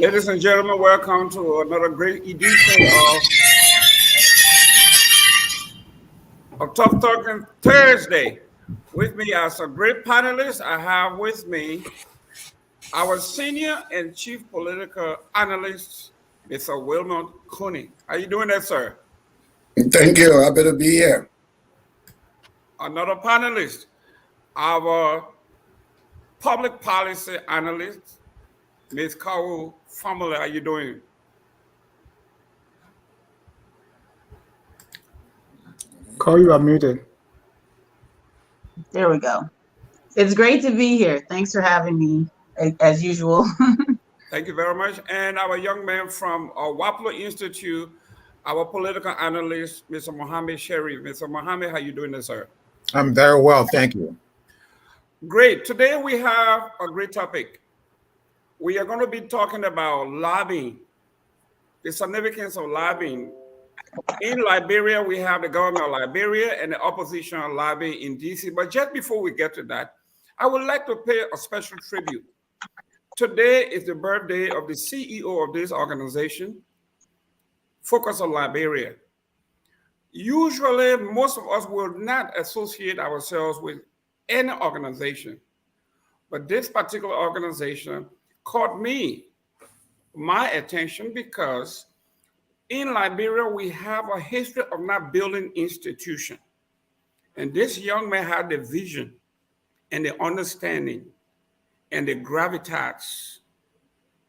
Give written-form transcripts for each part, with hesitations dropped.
Ladies and gentlemen, welcome to another great edition of Tough Talking Thursday. With me as a great panelist, I have with me our senior and chief political analyst, Mr. Wilmot Cooney. How you doing there, sir? Thank you. Happy to be here. Another panelist, our public policy analyst, Ms. Kawu Family. How you doing? Call you are muted. There we go. It's great to be here. Thanks for having me, as usual. Thank you very much. And our young man from Wapler Institute, our political analyst, Mr. Mohammed Sharif. Mr. Mohammed, how you doing this, sir? I'm very well, thank you. Great. Today we have a great topic. We are going to be talking about lobbying, the significance of lobbying. In Liberia, we have the government of Liberia and the opposition lobbying in DC. But just before we get to that, I would like to pay a special tribute. Today is the birthday of the CEO of this organization, Focus on Liberia. Usually, most of us will not associate ourselves with any organization, but this particular organization caught my attention because in Liberia, we have a history of not building institutions. And this young man had the vision and the understanding and the gravitas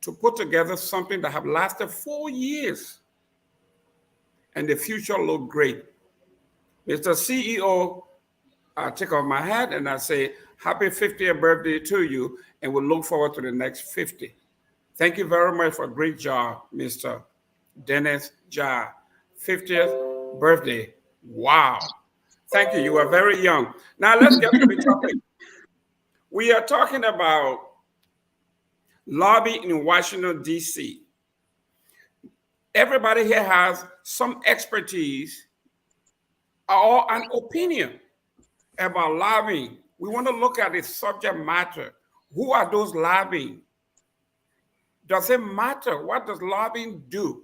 to put together something that have lasted 4 years. And the future looked great. Mr. CEO, I take off my hat and I say, happy 50th birthday to you, and we'll look forward to the next 50. Thank you very much for a great job, Mr. Dennis Ja. 50th birthday. Wow. Thank you. You are very young. Now let's get to the topic. We are talking about lobbying in Washington, D.C. Everybody here has some expertise or an opinion about lobbying. We want to look at the subject matter. Who are those lobbying? Does it matter? What does lobbying do?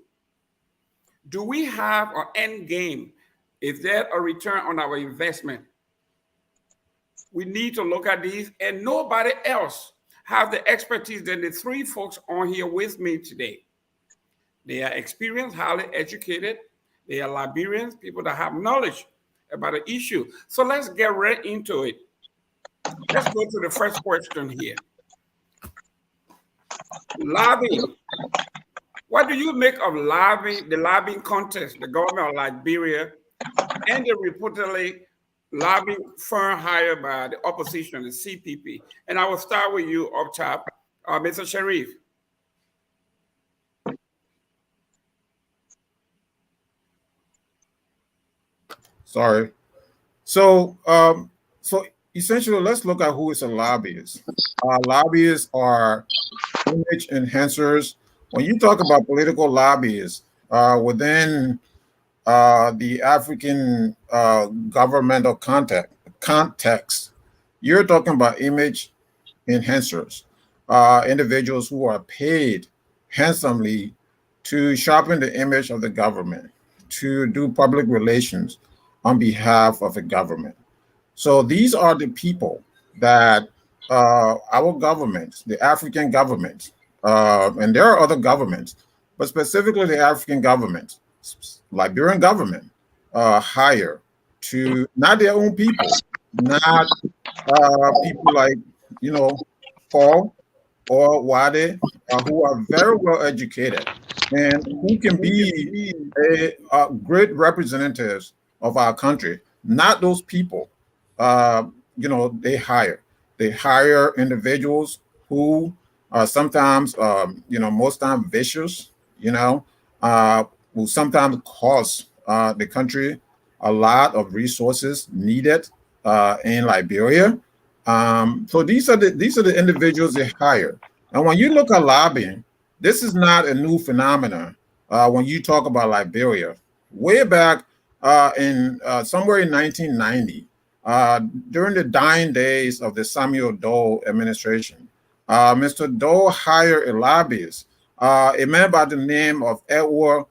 Do we have an end game? Is there a return on our investment? We need to look at these, and nobody else has the expertise than the three folks on here with me today. They are experienced, highly educated. They are Liberians, people that have knowledge about the issue. So let's get right into it. Let's go to the first question here. Lobbying. What do you make of lobbying, the lobbying contest, the government of Liberia, and the reportedly lobbying firm hired by the opposition, the CPP? And I will start with you up top, Mr. Sharif. Sorry. So essentially, let's look at who is a lobbyist. Lobbyists are image enhancers. When you talk about political lobbyists within the African governmental context, you're talking about image enhancers, individuals who are paid handsomely to sharpen the image of the government, to do public relations on behalf of the government. So these are the people that our government, the African government, and there are other governments, but specifically the African government, Liberian government, hire to not their own people, not people like, Paul or Wade, who are very well educated and who can be a great representatives of our country. Not those people, they hire. They hire individuals who are sometimes, most times vicious, will sometimes cost the country a lot of resources needed in Liberia. So these are the individuals they hire. And when you look at lobbying, this is not a new phenomenon. When you talk about Liberia, way back in somewhere in 1990, during the dying days of the Samuel Doe administration, Mr. Doe hired a lobbyist a man by the name of Edward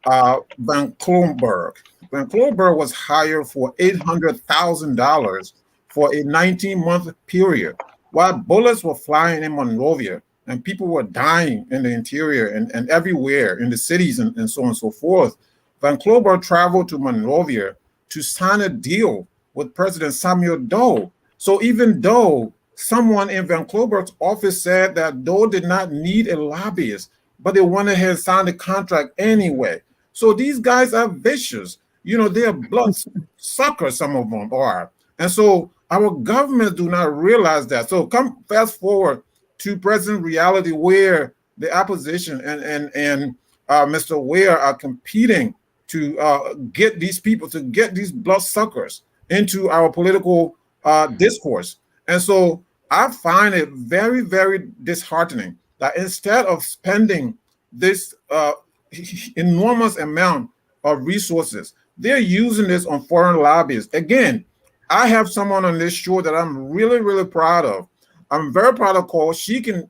Van Klomberg. Van Klomberg was hired for $800,000 for a 19-month period, while bullets were flying in Monrovia and people were dying in the interior and everywhere in the cities and so on and so forth. Van Klomberg traveled to Monrovia to sign a deal with President Samuel Doe. So even though someone in Van Klomberg's office said that Doe did not need a lobbyist, but they went ahead and signed the contract anyway. So these guys are vicious. They're blood suckers, some of them are. And so our government do not realize that. So come fast forward to present reality where the opposition and Mr. Ware are competing to get these people, to get these blood suckers into our political discourse. And so I find it very, very disheartening that instead of spending this enormous amount of resources, they're using this on foreign lobbyists. Again, I have someone on this show that I'm really, really proud of. I'm very proud of Cole. She can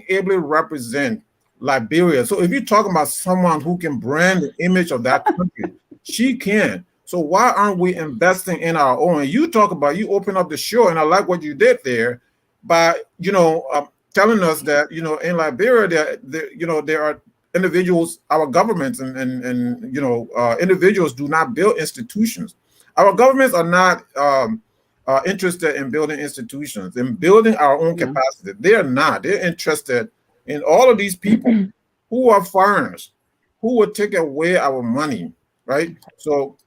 ably represent Liberia. So if you're talking about someone who can brand the image of that country, she can. So why aren't we investing in our own? You open up the show, and I like what you did there by, telling us that, in Liberia, there are individuals, our governments and individuals do not build institutions. Our governments are not interested in building institutions, in building our own capacity. They are not. They're interested in all of these people who are foreigners, who would take away our money, right? So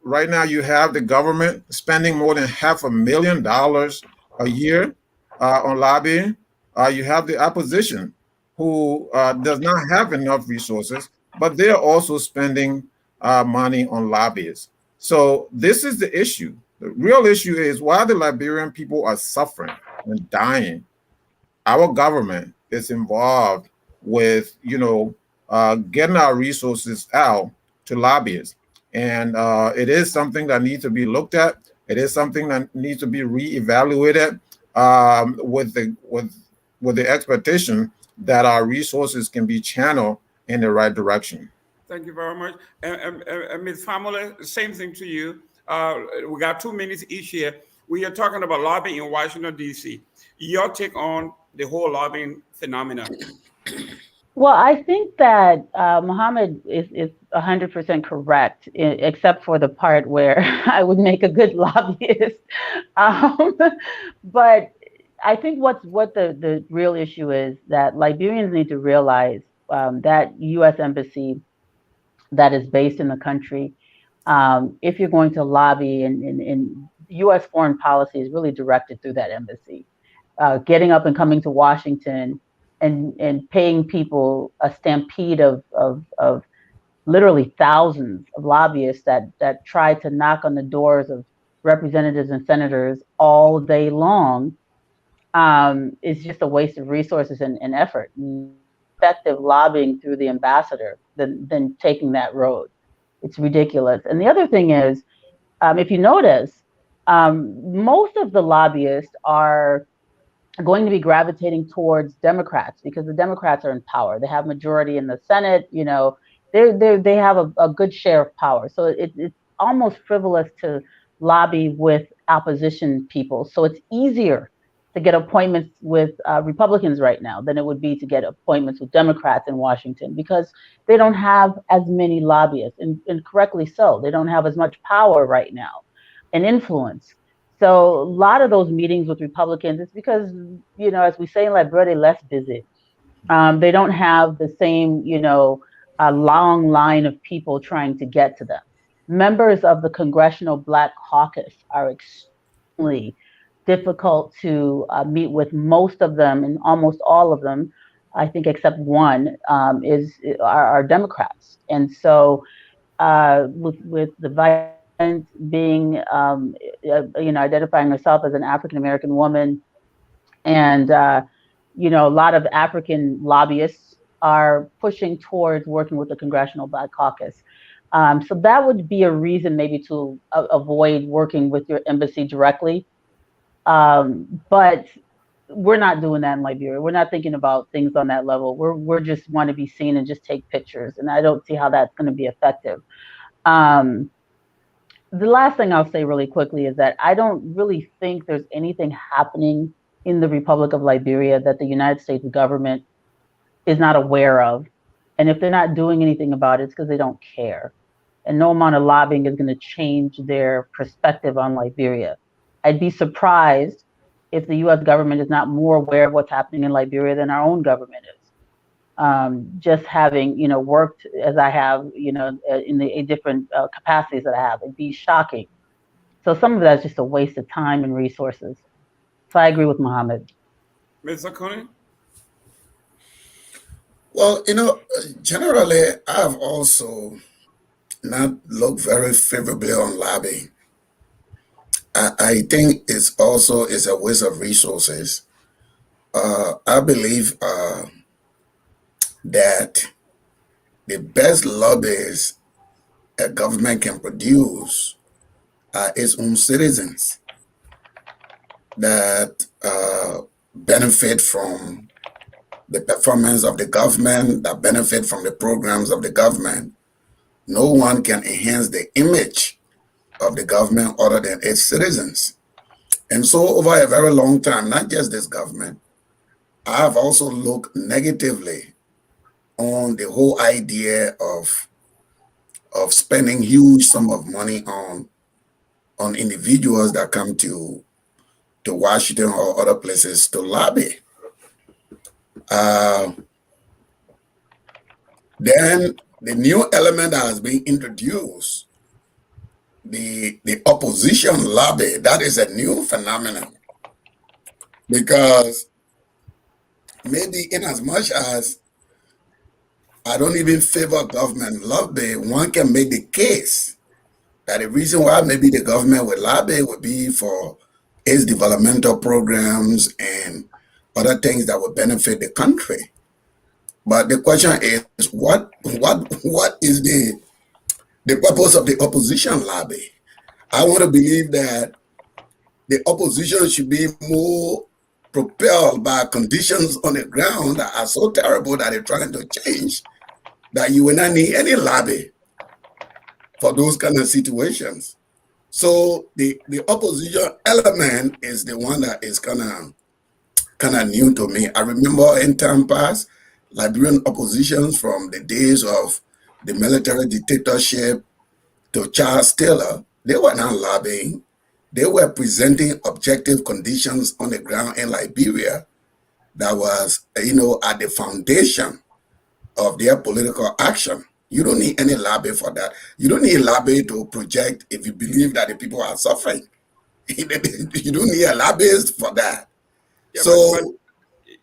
right now you have the government spending more than $500,000 a year on lobbying. You have the opposition who does not have enough resources, but they're also spending money on lobbyists. So this is the issue. The real issue is why the Liberian people are suffering and dying. Our government is involved with, getting our resources out to lobbyists. And it is something that needs to be looked at. It is something that needs to be reevaluated with the expectation that our resources can be channeled in the right direction. Thank you very much. And Ms. Family, same thing to you. We got 2 minutes each here. We are talking about lobbying in Washington, D.C. Your take on the whole lobbying phenomenon. Well, I think that Mohammed is 100% correct, except for the part where I would make a good lobbyist. But I think what the real issue is that Liberians need to realize that U.S. embassy that is based in the country, if you're going to lobby, and U.S. foreign policy is really directed through that embassy. Getting up and coming to Washington and paying people a stampede of literally thousands of lobbyists that try to knock on the doors of representatives and senators all day long is just a waste of resources and effort. Effective lobbying through the ambassador than taking that road. It's ridiculous. And the other thing is, if you notice, most of the lobbyists are going to be gravitating towards Democrats because the Democrats are in power. They have majority in the Senate. They have a good share of power. So it's almost frivolous to lobby with opposition people. So it's easier to get appointments with Republicans right now than it would be to get appointments with Democrats in Washington because they don't have as many lobbyists, and correctly so. They don't have as much power right now and influence. So a lot of those meetings with Republicans, it's because, as we say in Liberia, they're less busy. They don't have the same, long line of people trying to get to them. Members of the Congressional Black Caucus are extremely difficult to meet with. Most of them, and almost all of them, I think except one, are Democrats. And so with the vice being, identifying herself as an African-American woman, and, a lot of African lobbyists are pushing towards working with the Congressional Black Caucus. So that would be a reason maybe to avoid working with your embassy directly. But we're not doing that in Liberia. We're not thinking about things on that level. We're just want to be seen and just take pictures, and I don't see how that's going to be effective. Um, the last thing I'll say really quickly is that I don't really think there's anything happening in the Republic of Liberia that the United States government is not aware of. And if they're not doing anything about it, it's because they don't care. And no amount of lobbying is going to change their perspective on Liberia. I'd be surprised if the US government is not more aware of what's happening in Liberia than our own government is. Just having, worked as I have, in the different capacities that I have, it'd be shocking. So some of that is just a waste of time and resources. So I agree with Mohammed. Mr. Cooney? Well, generally, I've also not looked very favorably on lobbying. I think it's also is a waste of resources. I believe that the best lobbies a government can produce are its own citizens that benefit from the performance of the government, that benefit from the programs of the government. No one can enhance the image of the government other than its citizens. And so over a very long time, not just this government, I have also looked negatively on the whole idea of spending huge sum of money on individuals that come to Washington or other places to lobby. Then the new element that has been introduced, the opposition lobby, that is a new phenomenon. Because maybe in as much as I don't even favor government lobby, one can make the case that the reason why maybe the government would lobby would be for its developmental programs and other things that would benefit the country. But the question is, what is the purpose of the opposition lobby? I want to believe that the opposition should be more propelled by conditions on the ground that are so terrible that they're trying to change, that you will not need any lobby for those kind of situations. So the opposition element is the one that is kind of new to me. I remember in time past, Liberian oppositions from the days of the military dictatorship to Charles Taylor, they were not lobbying. They were presenting objective conditions on the ground in Liberia that was, at the foundation of their political action. You don't need any lobby for that. You don't need lobby to project if you believe that the people are suffering. You don't need a lobbyist for that. Yeah, So,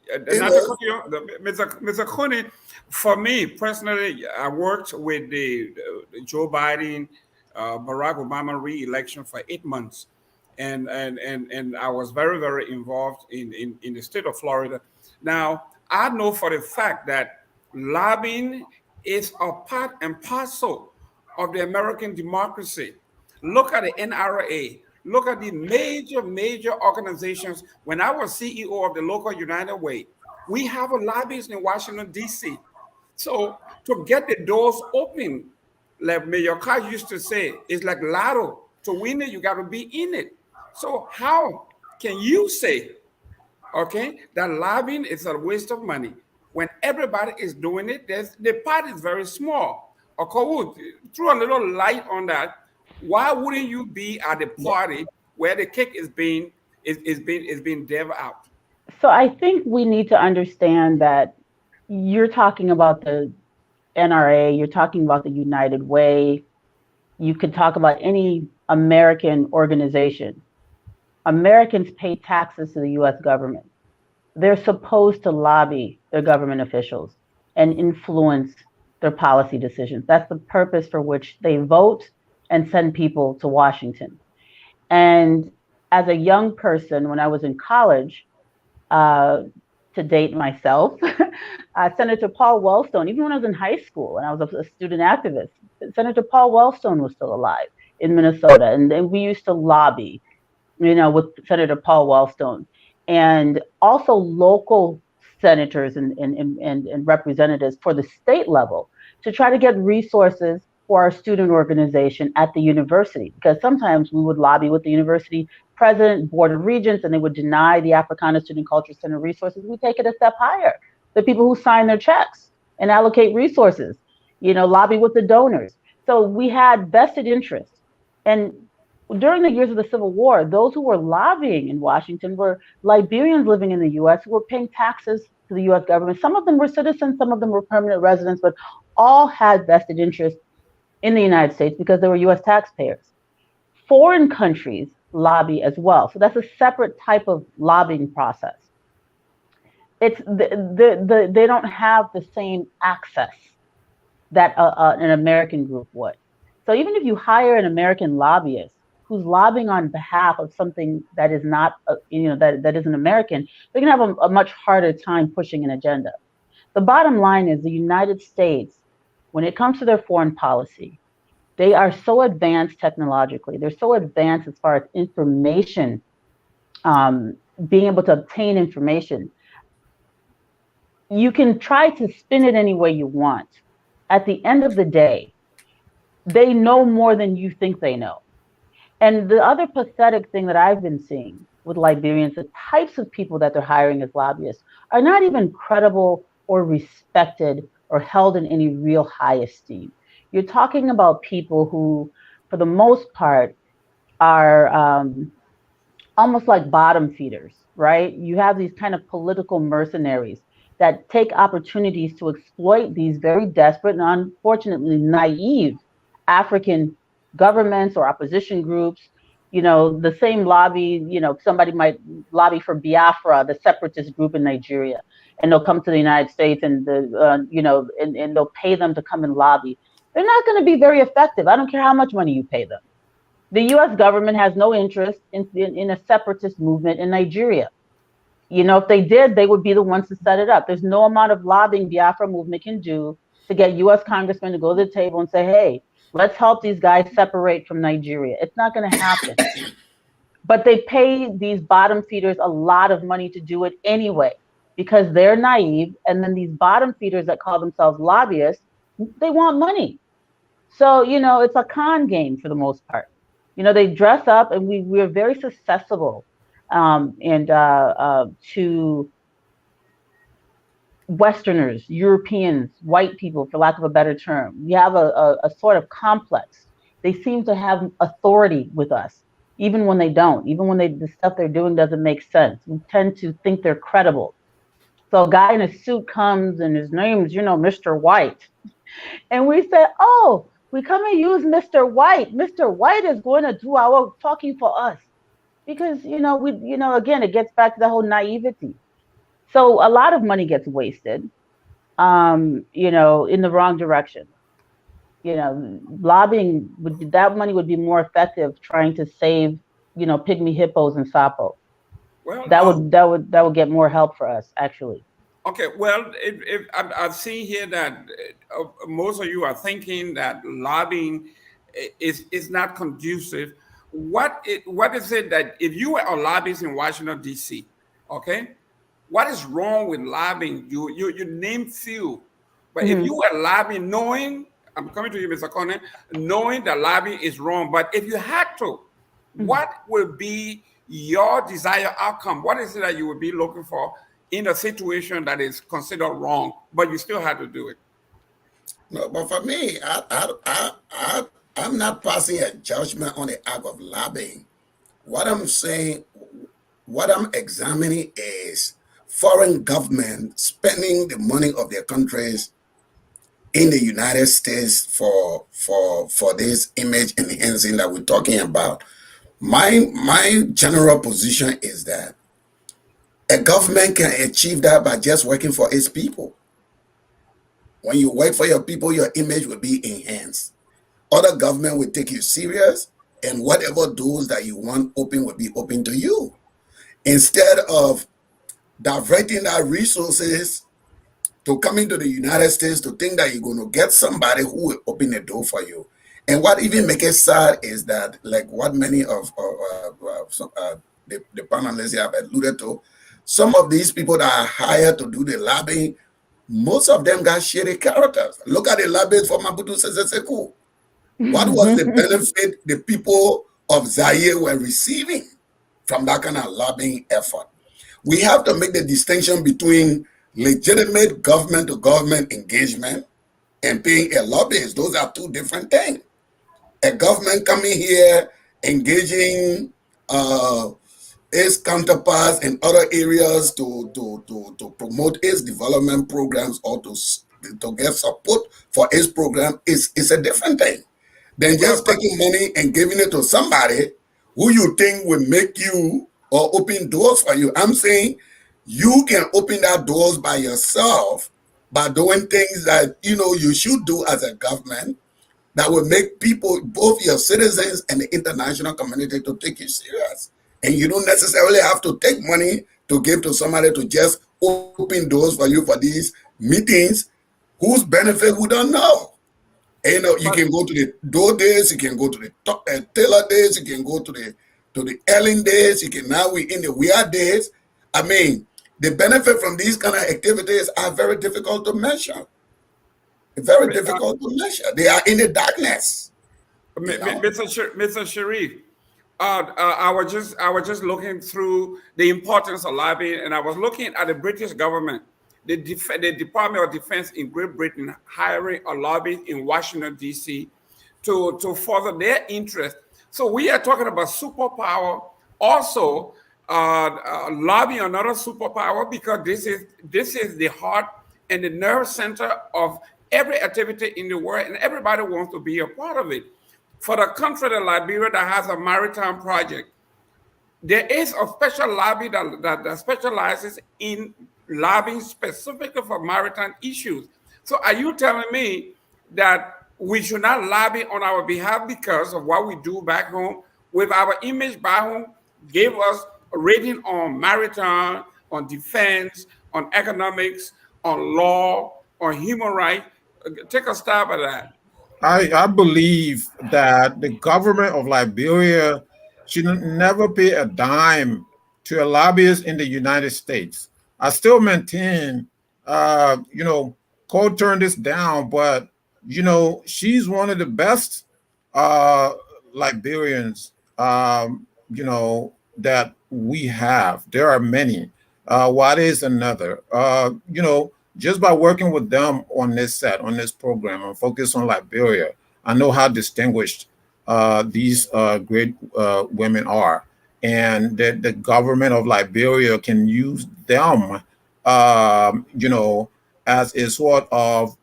not to cut you off, Mr. Cooney, for me personally, I worked with the Joe Biden, Barack Obama re-election for 8 months, and I was very, very involved in the state of Florida. Now I know for the fact that lobbying is a part and parcel of the American democracy. Look at the NRA. Look at the major organizations. When I was CEO of the local United Way, we have a lobbyist in Washington, D.C. So to get the doors open, like Mayor Carr used to say, it's like lotto. To win it, you got to be in it. So how can you say, okay, that lobbying is a waste of money when everybody is doing it? The part is very small. Okay, throw a little light on that. Why wouldn't you be at the party where the cake is being dealt out? So I think we need to understand that you're talking about the NRA, you're talking about the United Way, you could talk about any American organization. Americans pay taxes to the US government. They're supposed to lobby their government officials and influence their policy decisions. That's the purpose for which they vote and send people to Washington. And as a young person, when I was in college, to date myself, Senator Paul Wellstone, even when I was in high school and I was a student activist, Senator Paul Wellstone was still alive in Minnesota. And we used to lobby, with Senator Paul Wellstone. and also local senators and representatives for the state level to try to get resources for our student organization at the university. Because sometimes we would lobby with the university president, board of regents, and they would deny the Africana Student Culture Center resources. We take it a step higher. The people who sign their checks and allocate resources, lobby with the donors. So we had vested interest. And during the years of the Civil War, those who were lobbying in Washington were Liberians living in the US who were paying taxes to the US government. Some of them were citizens, some of them were permanent residents, but all had vested interest in the United States because they were US taxpayers. Foreign countries lobby as well. So that's a separate type of lobbying process. They don't have the same access that an American group would. So even if you hire an American lobbyist who's lobbying on behalf of something that is not, that isn't American, they're going to have a much harder time pushing an agenda. The bottom line is the United States, when it comes to their foreign policy, they are so advanced technologically. They're so advanced as far as information, being able to obtain information. You can try to spin it any way you want. At the end of the day, they know more than you think they know. And the other pathetic thing that I've been seeing with Liberians, the types of people that they're hiring as lobbyists are not even credible or respected or held in any real high esteem. You're talking about people who, for the most part, are almost like bottom feeders, right? You have these kind of political mercenaries that take opportunities to exploit these very desperate and unfortunately naive African governments or opposition groups. The same lobby, somebody might lobby for Biafra, the separatist group in Nigeria, and they'll come to the United States and and they'll pay them to come and lobby. They're not going to be very effective. I don't care how much money you pay them. The US government has no interest in a separatist movement in Nigeria. If they did, they would be the ones to set it up. There's no amount of lobbying Biafra movement can do to get US congressmen to go to the table and say, hey, let's help these guys separate from Nigeria. It's not going to happen. But they pay these bottom feeders a lot of money to do it anyway, because they're naive. And then these bottom feeders that call themselves lobbyists, they want money. So, it's a con game for the most part. They dress up, and we're very susceptible to Westerners, Europeans, white people, for lack of a better term. We have a sort of complex. They seem to have authority with us, even when they don't. Even when the stuff they're doing doesn't make sense. We tend to think they're credible. So a guy in a suit comes, and his name's, Mr. White. And we say, oh, we come and use Mr. White. Mr. White is going to do our talking for us. Because, again, it gets back to the whole naivety. So a lot of money gets wasted, in the wrong direction. Lobbying, that money would be more effective trying to save, pygmy hippos and Sapo. Well, that would get more help for us, actually. okay. Well, if I see here that most of you are thinking that lobbying is not conducive. What is it that if you were a lobbyist in Washington D.C., okay? What is wrong with lobbying? You name few, but if you were lobbying, knowing, I'm coming to you, Mr. Conner, knowing that lobbying is wrong, but if you had to, what would be your desired outcome? What is it that you would be looking for in a situation that is considered wrong, but you still had to do it? No, but for me, I'm not passing a judgment on the act of lobbying. What I'm saying, what I'm examining is foreign government spending the money of their countries in the United States for this image enhancing that we're talking about. My general position is that a government can achieve that by just working for its people. When you work for your people, your image will be enhanced. Other government will take you serious, and whatever doors that you want open will be open to you. Instead of diverting that resources to coming to the United States to think that you're going to get somebody who will open the door for you. And what even makes it sad is that, like what many of the panelists have alluded to, some of these people that are hired to do the lobbying, most of them got shitty characters. Look at the lobbyists for Mabutu Sese Seko. What was the benefit the people of Zaire were receiving from that kind of lobbying effort? We have to make the distinction between legitimate government to government engagement and being a lobbyist. Those are two different things. A government coming here engaging its counterparts in other areas to promote its development programs or to get support for its program is a different thing than just taking money and giving it to somebody who you think will make you or open doors for you. I'm saying you can open that doors by yourself by doing things that you should do as a government that will make people, both your citizens and the international community, to take you serious. And you don't necessarily have to take money to give to somebody to just open doors for you for these meetings whose benefit we don't know. And, you can go to the Doe days, you can go to the Taylor days, you can go to the Ellen days, you can now we in the weird days. I mean, the benefit from these kind of activities are very difficult to measure. Very difficult to measure. They are in the darkness. Mr. Sharif, I was just looking through the importance of lobbying, and I was looking at the British government, the Department of Defense in Great Britain hiring a lobbyist in Washington, D.C. to further their interest. So we are talking about superpower, also lobbying another superpower, because this is the heart and the nerve center of every activity in the world, and everybody wants to be a part of it. For the country of Liberia that has a maritime project, there is a special lobby that specializes in lobbying specifically for maritime issues. So are you telling me that we should not lobby on our behalf because of what we do back home? With our image back home gave us a rating on maritime, on defense, on economics, on law, on human rights. Take a stab at that. I believe that the government of Liberia should never pay a dime to a lobbyist in the United States. I still maintain, Cole turned this down, but she's one of the best Liberians, that we have. There are many. What is another? Just by working with them on this program and focus on Liberia, I know how distinguished these great women are, and that the government of Liberia can use them, as a sort of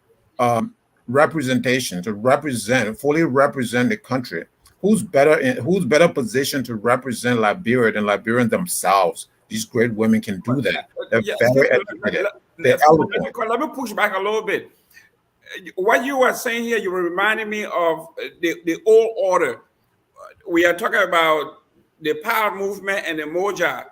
representation to fully represent the country. Who's better positioned to represent Liberia than Liberians themselves? These great women can do that. They're very educated. Let me push back a little bit. What you were saying here, you were reminding me of the old order. We are talking about the power movement and the Moja.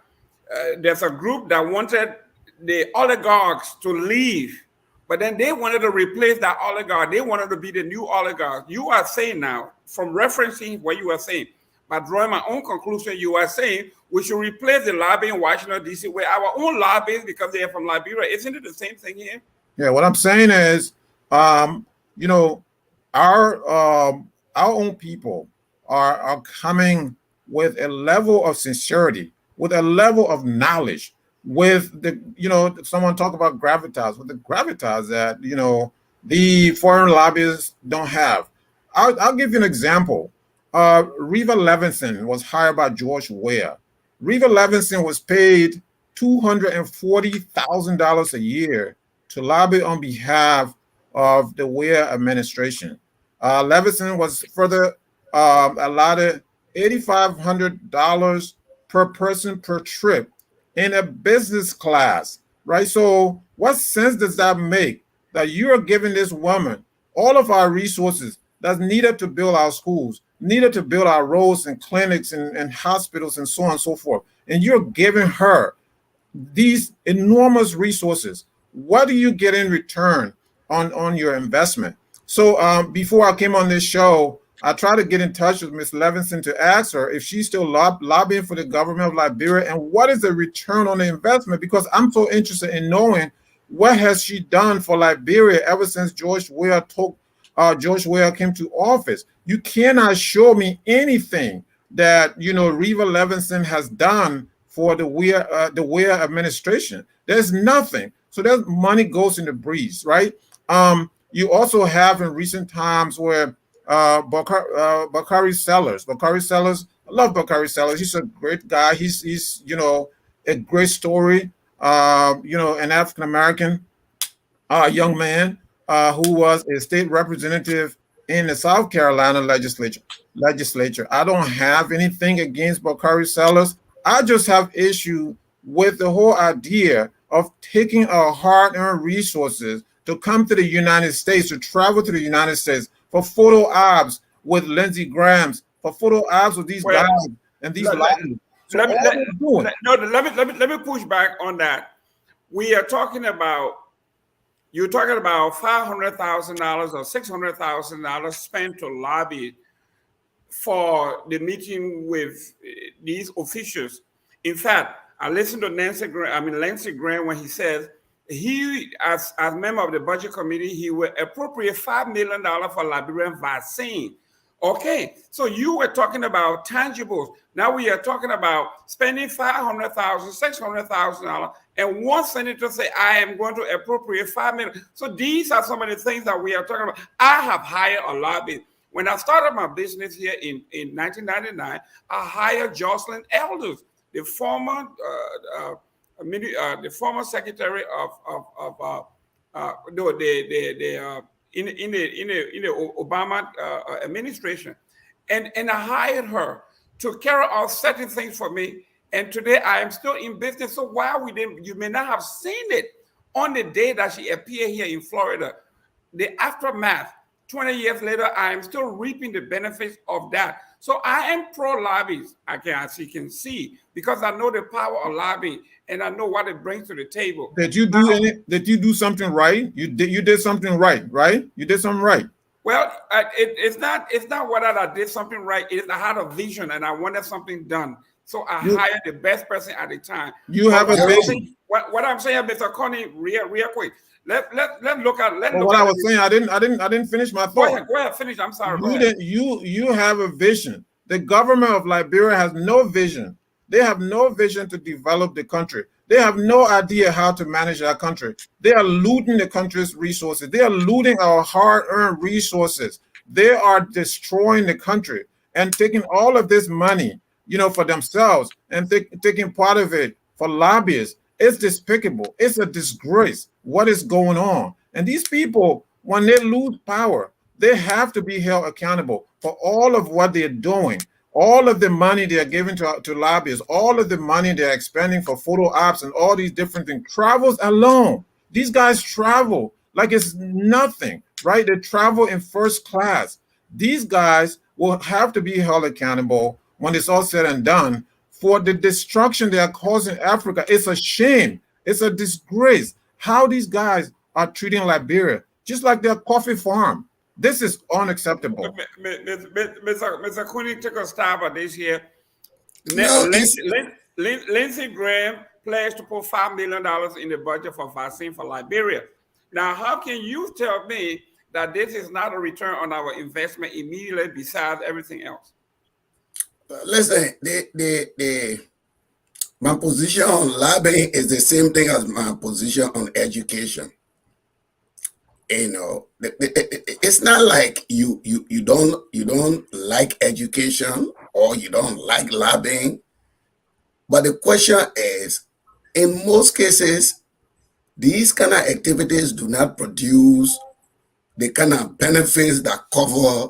There's a group that wanted the oligarchs to leave, but then they wanted to replace that oligarch. They wanted to be the new oligarch. You are saying now, from referencing what you are saying, by drawing my own conclusion, you are saying we should replace the lobby in Washington, D.C. with our own lobbyists because they are from Liberia. Isn't it the same thing here? Yeah, what I'm saying is, our own people are coming with a level of sincerity, with a level of knowledge, with someone talk about gravitas, with the gravitas that the foreign lobbyists don't have. I'll give you an example. Reva Levinson was hired by George Weah. Reva Levinson was paid $240,000 a year to lobby on behalf of the Weah administration. Levinson was further allotted $8,500 per person per trip in a business class, right? So what sense does that make that you are giving this woman all of our resources that's needed to build our schools, needed to build our roads and clinics and hospitals and so on and so forth, and you're giving her these enormous resources? What do you get in return on your investment? So before I came on this show, I tried to get in touch with Miss Levinson to ask her if she's still lobbying for the government of Liberia and what is the return on the investment, because I'm so interested in knowing what has she done for Liberia ever since George Weah came to office. You cannot show me anything that Reva Levinson has done for the Weah administration. There's nothing. So that money goes in the breeze, right? You also have in recent times where Bakari Sellers, I love Bakari Sellers. He's a great guy. He's a great story. An African American young man who was a state representative in the South Carolina legislature. I don't have anything against Bakari Sellers. I just have issue with the whole idea of taking our hard-earned resources to come to the United States, to travel to the United States for photo ops with Lindsey Graham's, for photo ops with these guys and these lives. Let me push back on that. We are talking about, you're talking about $500,000 or $600,000 spent to lobby for the meeting with these officials. In fact, I listened to Nancy Graham when he says he, as a member of the budget committee, he will appropriate $5 million for Liberian vaccine. Okay, so you were talking about tangibles. Now we are talking about spending $500,000, $600,000, and one senator say, I am going to appropriate $5 million. So these are some of the things that we are talking about. I have hired a lobbyist. When I started my business here in 1999, I hired Jocelyn Elders, the former secretary in the Obama administration, and I hired her to carry out certain things for me. And today I am still in business. So while you may not have seen it on the day that she appeared here in Florida, the aftermath, 20 years later, I am still reaping the benefits of that. So I am pro-lobbyist, as you can see, because I know the power of lobbying and I know what it brings to the table. Did you do something right? You did something right, right? You did something right. Well, it's not whether I did something right. I had a vision and I wanted something done. So I hired the best person at the time. You have a vision. What I'm saying, Mr. Connie, real quick. Let's look at. What I was saying, I didn't finish my thought. Go ahead, finish. I'm sorry. You have a vision. The government of Liberia has no vision. They have no vision to develop the country. They have no idea how to manage our country. They are looting the country's resources. They are looting our hard-earned resources. They are destroying the country and taking all of this money, for themselves and taking part of it for lobbyists. It's despicable. It's a disgrace what is going on. And these people, when they lose power, they have to be held accountable for all of what they're doing, all of the money they are giving to lobbyists, all of the money they're expending for photo ops and all these different things. Travels alone. These guys travel like it's nothing, right? They travel in first class. These guys will have to be held accountable when it's all said and done for the destruction they are causing Africa. It's a shame. It's a disgrace how these guys are treating Liberia, just like their coffee farm. This is unacceptable. Mr. Cooney took a stab at this here. No, Lindsey Graham pledged to put $5 million in the budget for vaccine for Liberia. Now, how can you tell me that this is not a return on our investment immediately besides everything else? Listen, my position on lobbying is the same thing as my position on education. It's not like you don't like education or you don't like lobbying, but the question is, in most cases, these kind of activities do not produce the kind of benefits that cover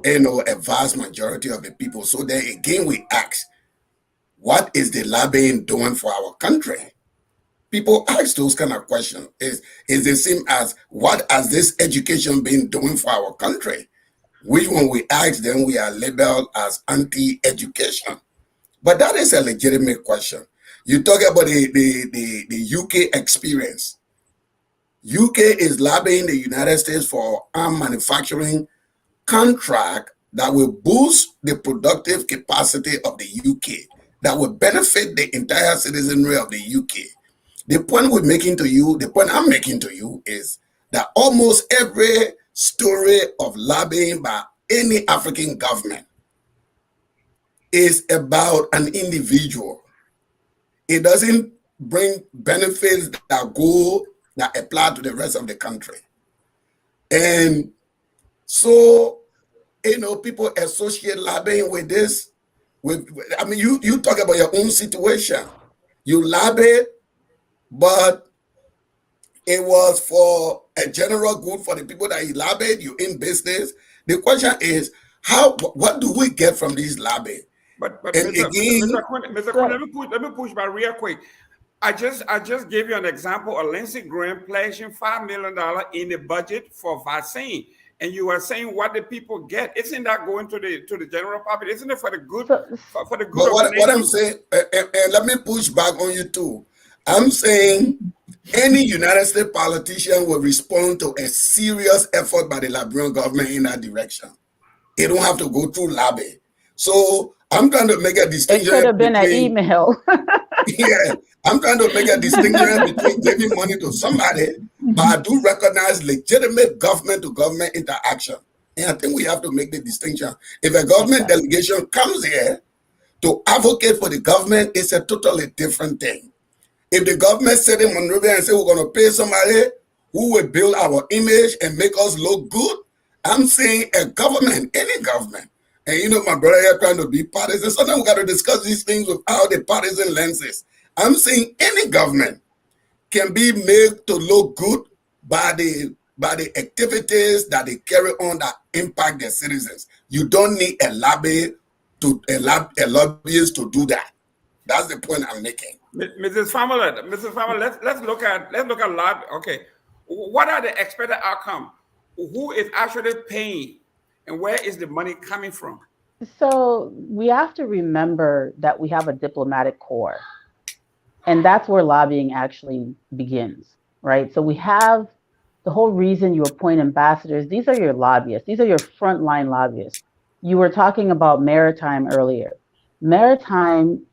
a vast majority of the people. So then again, we ask, what is the lobbying doing for our country? People ask those kind of questions. Is the same as, what has this education been doing for our country? Which when we ask them, we are labeled as anti-education. But that is a legitimate question. You talk about the UK experience. UK is lobbying the United States for arm manufacturing contract that will boost the productive capacity of the UK, that will benefit the entire citizenry of the UK. The point we're making to you, the point I'm making to you is that almost every story of lobbying by any African government is about an individual. It doesn't bring benefits that apply to the rest of the country. And so, people associate lobbying with this. You talk about your own situation. You lobbied, but it was for a general good for the people that you lobbied. You in business. The question is, what do we get from these lobbying? But And Mr. Quinn, let me push back real quick. I just gave you an example of Lindsey Graham pledging $5 million in the budget for vaccine, and you are saying what the people get. Isn't that going to the general public? Isn't it for the good for the good but of the nation? what I'm saying, and let me push back on you too. I'm saying any United States politician will respond to a serious effort by the Liberian government in that direction. It don't have to go through lobby. So I'm trying to make a distinction. It could have been an email. Yeah, I'm trying to make a distinction between giving money to somebody, but I do recognize legitimate government-to-government interaction. And I think we have to make the distinction. If a government delegation comes here to advocate for the government, it's a totally different thing. If the government sit in Monrovia and say we're going to pay somebody who will build our image and make us look good, I'm saying a government, any government, and my brother here trying to be partisan. Sometimes we got to discuss these things without the partisan lenses. I'm saying any government can be made to look good by the activities that they carry on that impact their citizens. You don't need a lobbyist to do that. That's the point I'm making. Mrs. Famila, let's look at lobby. Okay, what are the expected outcome? Who is actually paying, and where is the money coming from? So we have to remember that we have a diplomatic corps, and that's where lobbying actually begins, right? So we have the whole reason you appoint ambassadors. These are your lobbyists. These are your frontline lobbyists. You were talking about maritime earlier. Maritime,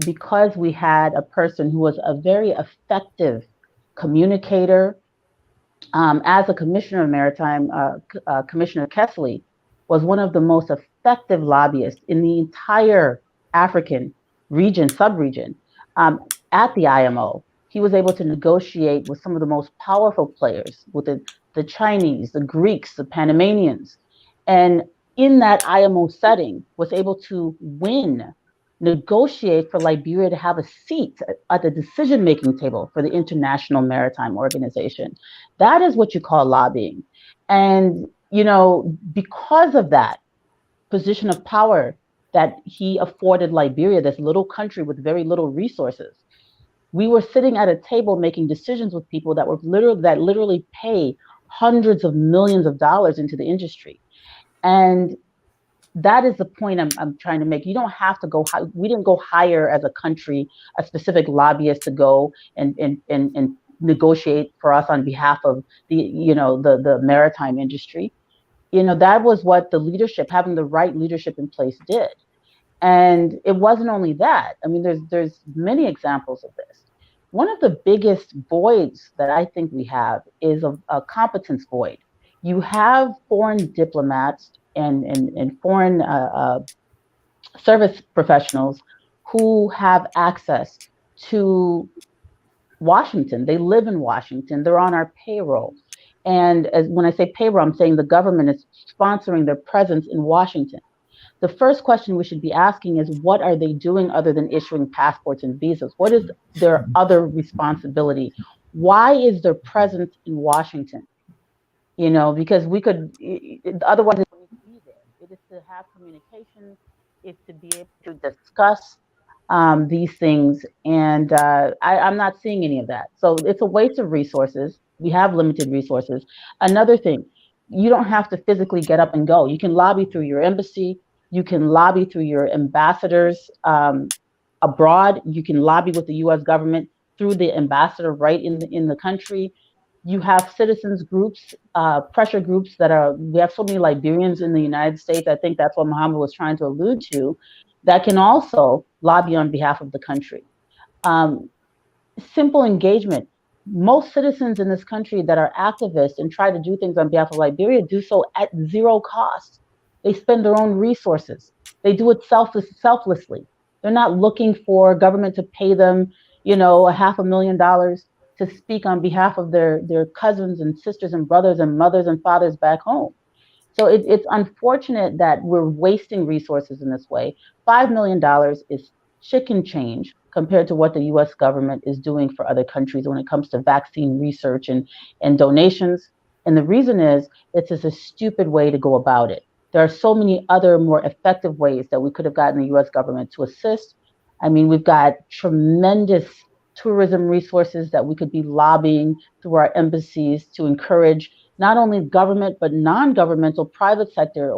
because we had a person who was a very effective communicator, as a commissioner of maritime, Commissioner Kesley was one of the most effective lobbyists in the entire African region, sub-region, at the IMO. He was able to negotiate with some of the most powerful players, with the Chinese, the Greeks, the Panamanians, and in that IMO setting was able to negotiate for Liberia to have a seat at the decision-making table for the International Maritime Organization. That is what you call lobbying. And, because of that position of power that he afforded Liberia, this little country with very little resources, we were sitting at a table making decisions with people that literally pay hundreds of millions of dollars into the industry. And that is the point I'm trying to make. You don't have to go. We didn't go hire as a country a specific lobbyist to go and negotiate for us on behalf of the maritime industry. That was what the leadership, having the right leadership in place, did. And it wasn't only that. I mean, there's many examples of this. One of the biggest voids that I think we have is a competence void. You have foreign diplomats and foreign service professionals who have access to Washington. They live in Washington. They're on our payroll. And when I say payroll, I'm saying the government is sponsoring their presence in Washington. The first question we should be asking is, what are they doing other than issuing passports and visas? What is their other responsibility? Why is their presence in Washington? Because we could, otherwise it would be there. It is to have communication, it's to be able to discuss these things. And I'm not seeing any of that. So it's a waste of resources. We have limited resources. Another thing, you don't have to physically get up and go. You can lobby through your embassy. You can lobby through your ambassadors abroad. You can lobby with the U.S. government through the ambassador right in the country. You have citizens groups, pressure groups we have so many Liberians in the United States. I think that's what Muhammad was trying to allude to, that can also lobby on behalf of the country. Um, Simple engagement. Most citizens in this country that are activists and try to do things on behalf of Liberia do so at zero cost. They spend their own resources. They do it selflessly. They're not looking for government to pay them, a $500,000 to speak on behalf of their cousins and sisters and brothers and mothers and fathers back home. So it's unfortunate that we're wasting resources in this way. $5 million is chicken change compared to what the US government is doing for other countries when it comes to vaccine research and donations. And the reason is it's just a stupid way to go about it. There are so many other more effective ways that we could have gotten the US government to assist. I mean, we've got tremendous tourism resources that we could be lobbying through our embassies to encourage not only government, but non-governmental private sector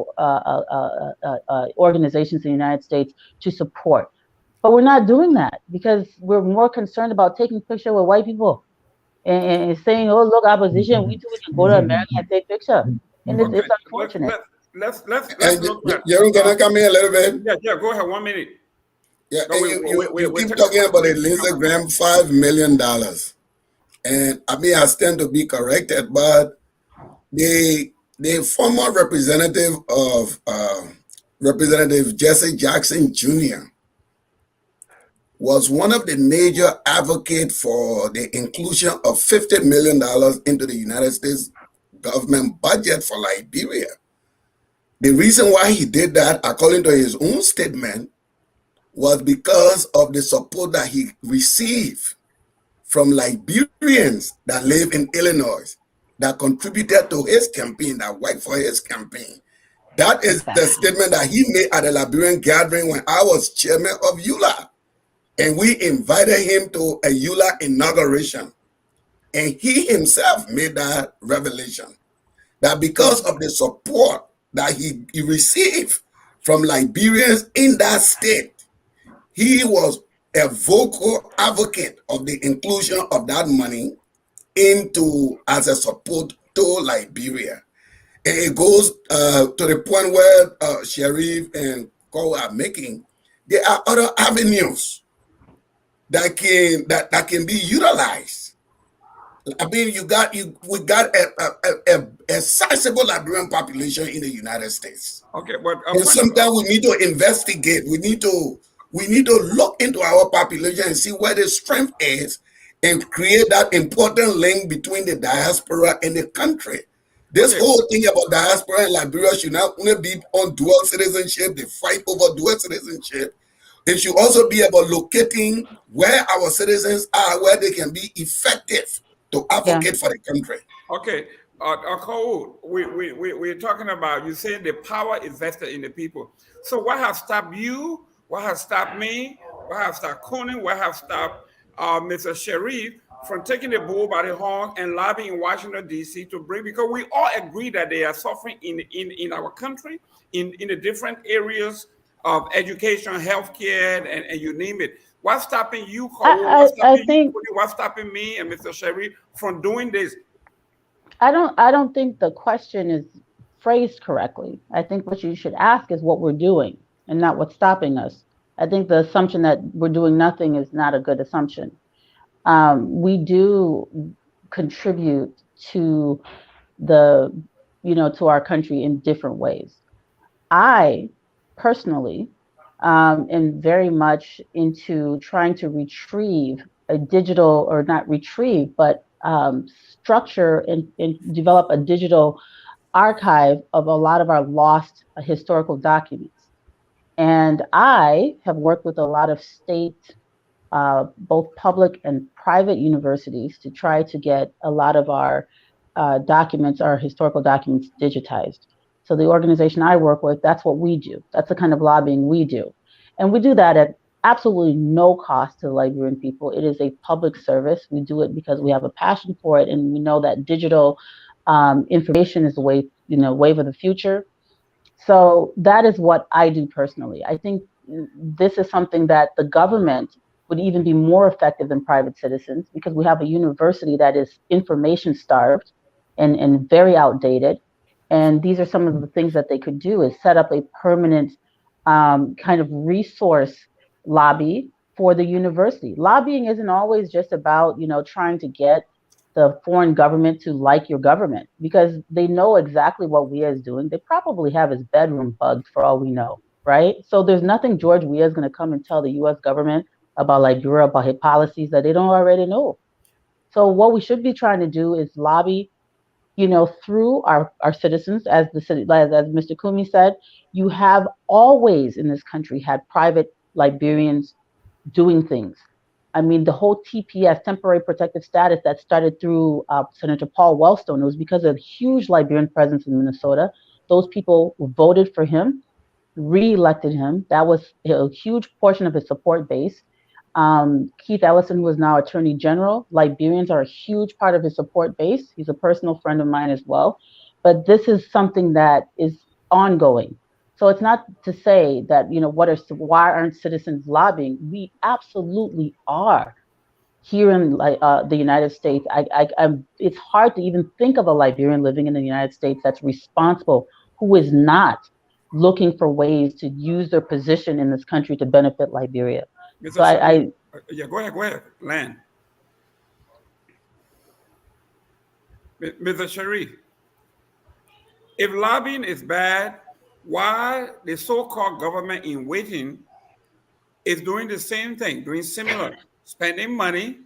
organizations in the United States to support. But we're not doing that because we're more concerned about taking picture with white people and saying, oh, look, opposition, we too can go to America and take picture. And it's unfortunate. Let's look at. Can I come here a little bit? Yeah, go ahead. 1 minute. Yeah, no, you keep talking about the Lindsey Graham $5 million. And I mean, I stand to be corrected, but the former representative of Representative Jesse Jackson Jr. was one of the major advocates for the inclusion of $50 million into the United States government budget for Liberia. The reason why he did that, according to his own statement, was because of the support that he received from Liberians that live in Illinois, that contributed to his campaign, that worked for his campaign. That is the statement that he made at a Liberian gathering when I was chairman of EULA. And we invited him to a EULA inauguration. And he himself made that revelation, that because of the support that he received from Liberians in that state, he was a vocal advocate of the inclusion of that money as a support to Liberia. And it goes to the point where Sharif and Cole are making. There are other avenues that can be utilized. I mean, we got a sizable Liberian population in the United States. Okay, but and sometimes we need to investigate. We need to look into our population and see where the strength is, and create that important link between the diaspora and the country. This whole thing about diaspora in Liberia should not only be on dual citizenship, the fight over dual citizenship. It should also be about locating where our citizens are, where they can be effective to advocate for the country. Okay, Cole, we're talking about, you saying the power is vested in the people. So what has stopped you? What has stopped me? What has stopped Conan? What has stopped Mr. Sharif from taking the bull by the horn and lobbying in Washington, D.C. to bring, because we all agree that they are suffering in our country, in the different areas of education, healthcare, and you name it. What's stopping you, Cole? What's stopping me and Mr. Sharif from doing this? I don't think the question is phrased correctly. I think what you should ask is what we're doing and not what's stopping us. I think the assumption that we're doing nothing is not a good assumption. We do contribute to to our country in different ways. I personally am very much into trying to retrieve a digital, or not retrieve, but structure and develop a digital archive of a lot of our lost historical documents. And I have worked with a lot of state, both public and private universities, to try to get a lot of our documents, our historical documents, digitized. So the organization I work with, that's what we do. That's the kind of lobbying we do. And we do that at absolutely no cost to the Liberian people. It is a public service. We do it because we have a passion for it, and we know that digital information is the wave of the future. So that is what I do personally. I think this is something that the government would even be more effective than private citizens, because we have a university that is information starved and very outdated. And these are some of the things that they could do, is set up a permanent kind of resource lobby for the university. Lobbying isn't always just about, trying to get the foreign government to like your government, because they know exactly what Weah is doing. They probably have his bedroom bugged for all we know, right? So there's nothing George Weah is going to come and tell the U.S. government about Liberia, about his policies that they don't already know. So what we should be trying to do is lobby, through our citizens, as Mr. Kumi said. You have always in this country had private Liberians doing things. I mean, the whole TPS, temporary protective status, that started through Senator Paul Wellstone. It was because of huge Liberian presence in Minnesota. Those people voted for him, re-elected him. That was a huge portion of his support base. Keith Ellison, who is now Attorney General, Liberians are a huge part of his support base. He's a personal friend of mine as well. But this is something that is ongoing. So it's not to say that, why aren't citizens lobbying? We absolutely are. Here in the United States, it's hard to even think of a Liberian living in the United States that's responsible, who is not looking for ways to use their position in this country to benefit Liberia. Mr. So yeah, go ahead, Lan. Mr. Sharif, if lobbying is bad, why the so-called government in waiting is doing the same thing, doing similar, spending money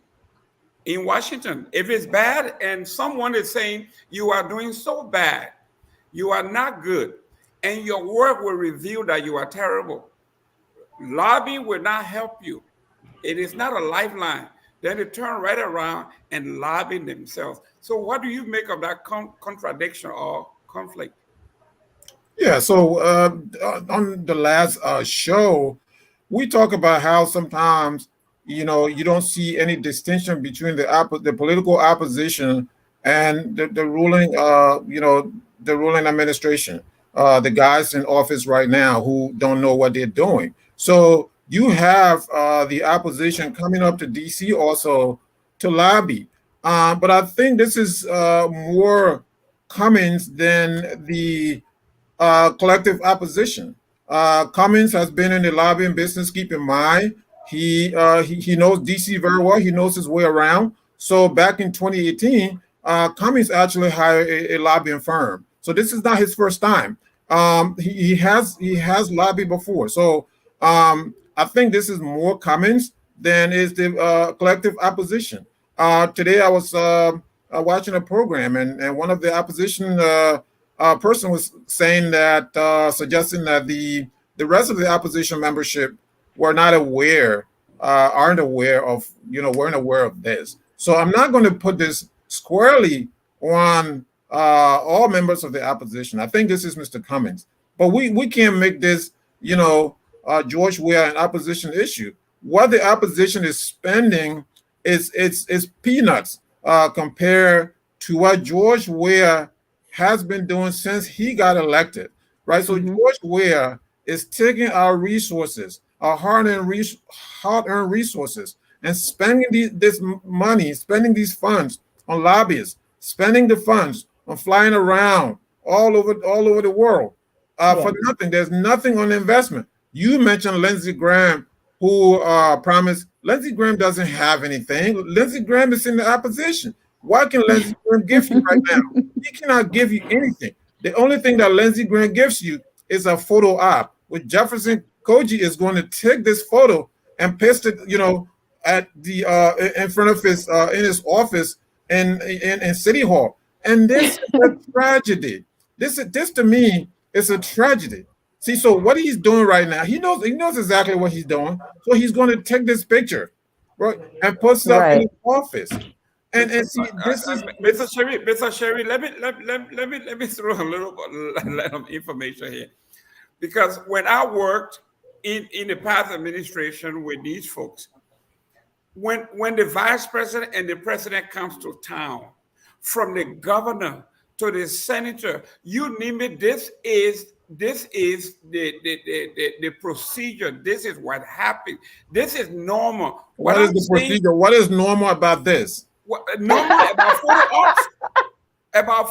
in Washington? If it's bad and someone is saying you are doing so bad, you are not good, and your work will reveal that you are terrible, lobbying will not help you. It is not a lifeline. Then they turn right around and lobby themselves. So what do you make of that contradiction or conflict? Yeah, so on the last show, we talk about how sometimes you don't see any distinction between the political opposition and the ruling the ruling administration, the guys in office right now who don't know what they're doing. So you have the opposition coming up to DC also to lobby, but I think this is more Cummings than the collective opposition. Cummings has been in the lobbying business. Keep in mind, he knows DC very well. He knows his way around. So back in 2018, Cummings actually hired a lobbying firm. So this is not his first time. He has lobbied before. So I think this is more Cummings than is the collective opposition. Today I was watching a program, and one of the opposition person was saying that, suggesting that the rest of the opposition membership were not aware, aren't aware of, weren't aware of this. So I'm not going to put this squarely on all members of the opposition. I think this is Mr. Cummings, but we can't make this, George Weah an opposition issue. What the opposition is spending is peanuts compared to what George Weah has been doing since he got elected, right? So George Weah is taking our resources, our hard-earned resources, and spending this money, spending these funds on lobbyists, spending the funds on flying around all over the world for nothing. There's nothing on investment. You mentioned Lindsey Graham, who promised. Lindsey Graham doesn't have anything. Lindsey Graham is in the opposition. What can Lindsey Graham give you right now? He cannot give you anything. The only thing that Lindsey Graham gives you is a photo op, which Jefferson Koji is going to take this photo and paste it, at the in front of his in his office in City Hall. And this is a tragedy. This to me is a tragedy. See, so what he's doing right now, he knows exactly what he's doing. So he's going to take this picture, right, and put stuff in his office. And see, this is Mr. Sherry, let me throw a little bit of information here, because when I worked in the past administration with these folks, when the vice president and the president comes to town, from the governor to the senator, you name it, this is this is the procedure. This is what happened. This is normal. What What is I'm the saying, procedure? What is normal about this? normal about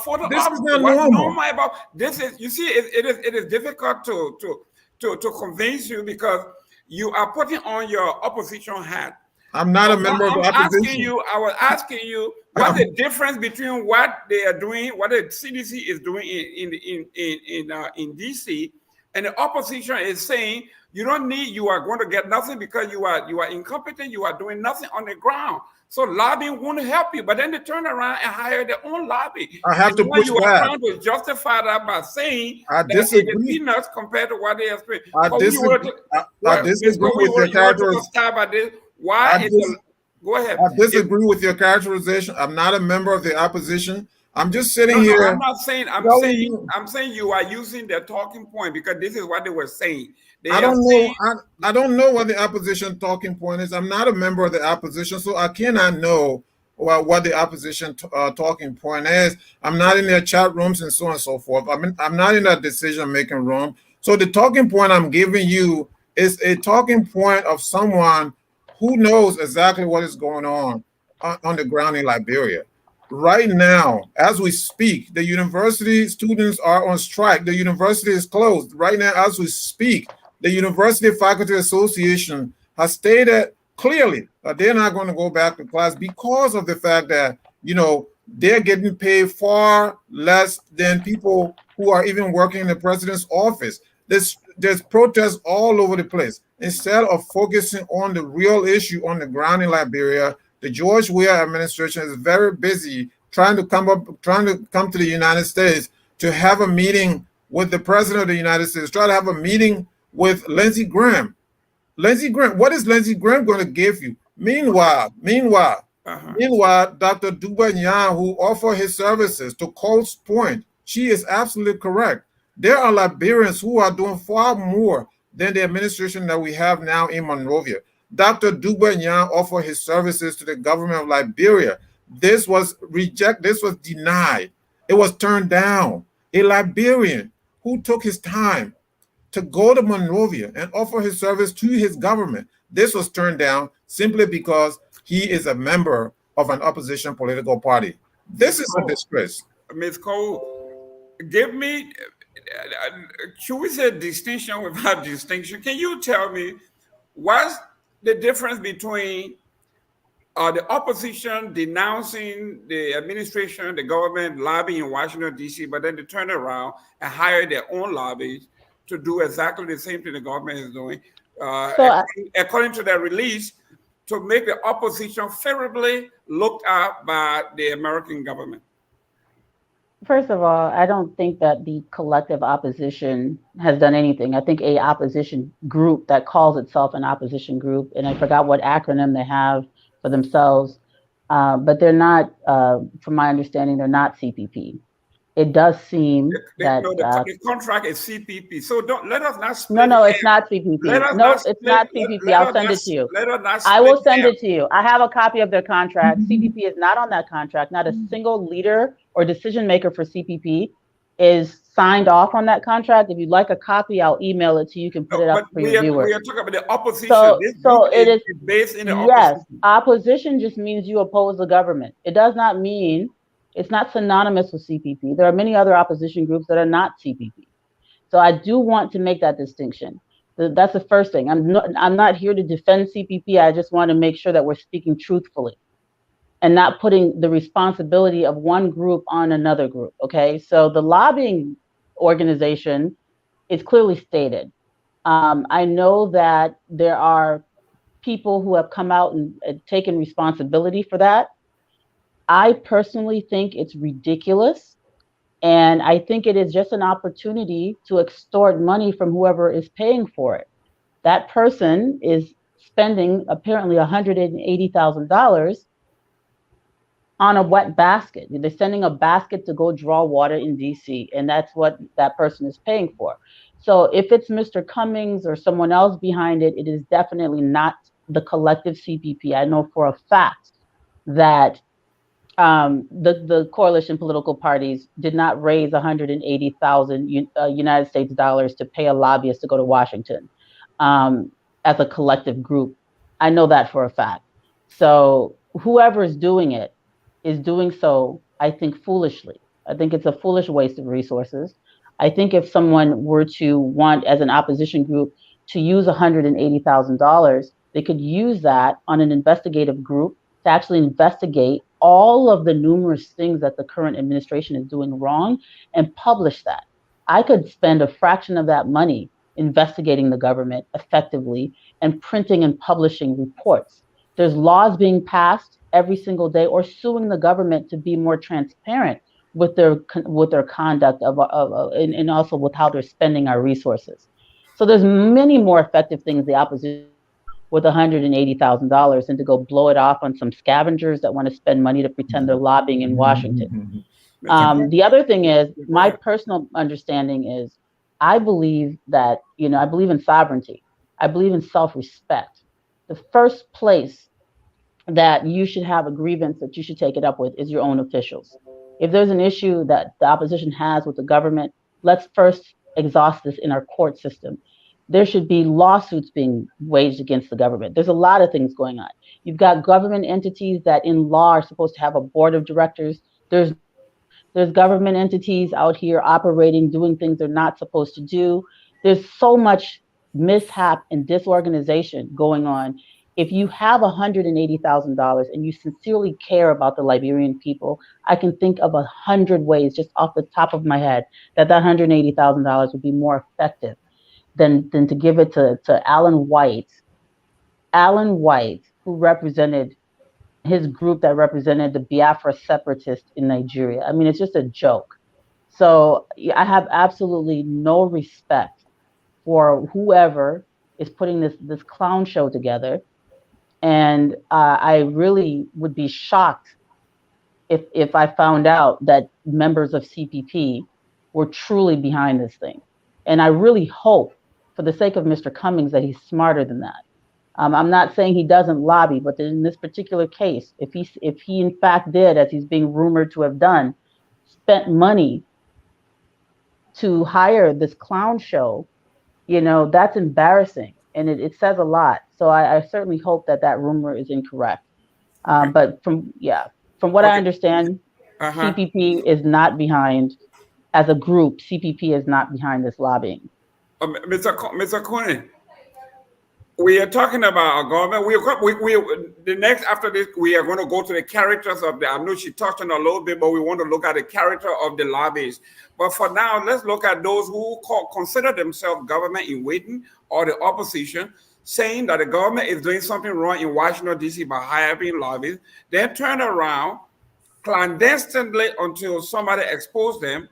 photo ops, This is not what's normal. normal about this is, you see, it is difficult to convince you because you are putting on your opposition hat. I'm not a member of the opposition. I was asking you what's the difference between what they are doing, what the CDC is doing in DC, and the opposition is saying you are going to get nothing because you are incompetent, you are doing nothing on the ground. So lobbying won't help you, but then they turn around and hire their own lobby. I have And to now push you are back. trying to justify that by saying I that it is disagree. peanuts compared to what they are spending. I But you want disagree. to, I Ms. disagree Cole, with your you want to take a characterization. stab at this? Why I, is dis- the, go ahead. I disagree with your characterization. I'm not a member of the opposition. I'm just sitting No, here I'm not saying. telling you. I'm saying you are using the talking point because this is what they were saying. I They are don't know. saying, I don't know what the opposition talking point is. I'm not a member of the opposition, so I cannot know what the opposition talking point is. I'm not in their chat rooms and so on and so forth. I'm not in that decision making room. So the talking point I'm giving you is a talking point of someone who knows exactly what is going on the ground in Liberia. Right now, as we speak, the university students are on strike. The university is closed. Right now, as we speak, the University Faculty Association has stated clearly that they're not going to go back to class because of the fact that, they're getting paid far less than people who are even working in the president's office. There's protests all over the place. Instead of focusing on the real issue on the ground in Liberia, the George Weah administration is very busy trying to come to the United States to have a meeting with the president of the United States, try to have a meeting with Lindsey Graham. Lindsey Graham, what is Lindsey Graham going to give you? Meanwhile, Dr. Duba Nyan, who offered his services to Cole's point, she is absolutely correct. There are Liberians who are doing far more than the administration that we have now in Monrovia. Dr. Duba Nyan offered his services to the government of Liberia. This was rejected. This was denied. It was turned down. A Liberian who took his time to go to Monrovia and offer his service to his government. This was turned down simply because he is a member of an opposition political party. This is a disgrace. Ms. Cole, give me, should we say distinction without distinction? Can you tell me what's the difference between the opposition denouncing the administration, the government lobbying in Washington, D.C., but then they turn around and hire their own lobbies to do exactly the same thing the government is doing, according to their release, to make the opposition favorably looked at by the American government? First of all, I don't think that the collective opposition has done anything. I think a opposition group that calls itself an opposition group, and I forgot what acronym they have for themselves, but they're not, from my understanding, they're not CPP. It does seem that the contract is CPP. So don't let us not split. No, it's not CPP. No, it's not CPP. I'll send it to you. I will send it to you. I have a copy of their contract. CPP is not on that contract. Not a single leader or decision maker for CPP is signed off on that contract. If you'd like a copy, I'll email it to you. You can put it up for your viewers. We are talking about the opposition. So it is based in the opposition. Yes, opposition just means you oppose the government. It does not mean, it's not synonymous with CPP. There are many other opposition groups that are not CPP. So I do want to make that distinction. That's the first thing. I'm not here to defend CPP. I just want to make sure that we're speaking truthfully and not putting the responsibility of one group on another group. Okay, so the lobbying organization is clearly stated. I know that there are people who have come out and taken responsibility for that. I personally think it's ridiculous. And I think it is just an opportunity to extort money from whoever is paying for it. That person is spending apparently $180,000 on a wet basket. They're sending a basket to go draw water in DC, and that's what that person is paying for. So if it's Mr. Cummings or someone else behind it, it is definitely not the collective CPP. I know for a fact that the coalition political parties did not raise 180,000 United States dollars to pay a lobbyist to go to Washington as a collective group. I know that for a fact. So whoever is doing so, I think, foolishly. I think it's a foolish waste of resources. I think if someone were to want, as an opposition group, to use $180,000, they could use that on an investigative group to actually investigate all of the numerous things that the current administration is doing wrong and publish that. I could spend a fraction of that money investigating the government effectively and printing and publishing reports. There's laws being passed every single day or suing the government to be more transparent with their conduct and also with how they're spending our resources. So there's many more effective things the opposition with $180,000 and to go blow it off on some scavengers that want to spend money to pretend they're lobbying in Washington. The other thing is, my personal understanding is, I believe that, I believe in sovereignty. I believe in self-respect. The first place that you should have a grievance that you should take it up with is your own officials. If there's an issue that the opposition has with the government, let's first exhaust this in our court system. There should be lawsuits being waged against the government. There's a lot of things going on. You've got government entities that in law are supposed to have a board of directors. There's government entities out here operating, doing things they're not supposed to do. There's so much mishap and disorganization going on. If you have $180,000 and you sincerely care about the Liberian people, I can think of 100 ways just off the top of my head that $180,000 would be more effective than to give it to Alan White, who represented his group that represented the Biafra separatists in Nigeria. I mean, it's just a joke. So I have absolutely no respect for whoever is putting this clown show together. And I really would be shocked if I found out that members of CPP were truly behind this thing. And I really hope, for the sake of Mr. Cummings, that he's smarter than that. I'm not saying he doesn't lobby, but in this particular case, if he in fact did, as he's being rumored to have done, spent money to hire this clown show, that's embarrassing, and it says a lot. So I certainly hope that rumor is incorrect. But from what I understand, CPP is not behind, as a group, CPP is not behind this lobbying. Mr. Cooney, we are talking about a government. The next after this, we are going to go to the characters of I know she touched on a little bit, but we want to look at the character of the lobbyists. But for now, let's look at those who consider themselves government in waiting or the opposition, saying that the government is doing something wrong in Washington, D.C. by hiring lobbyists, then turn around clandestinely until somebody exposed them,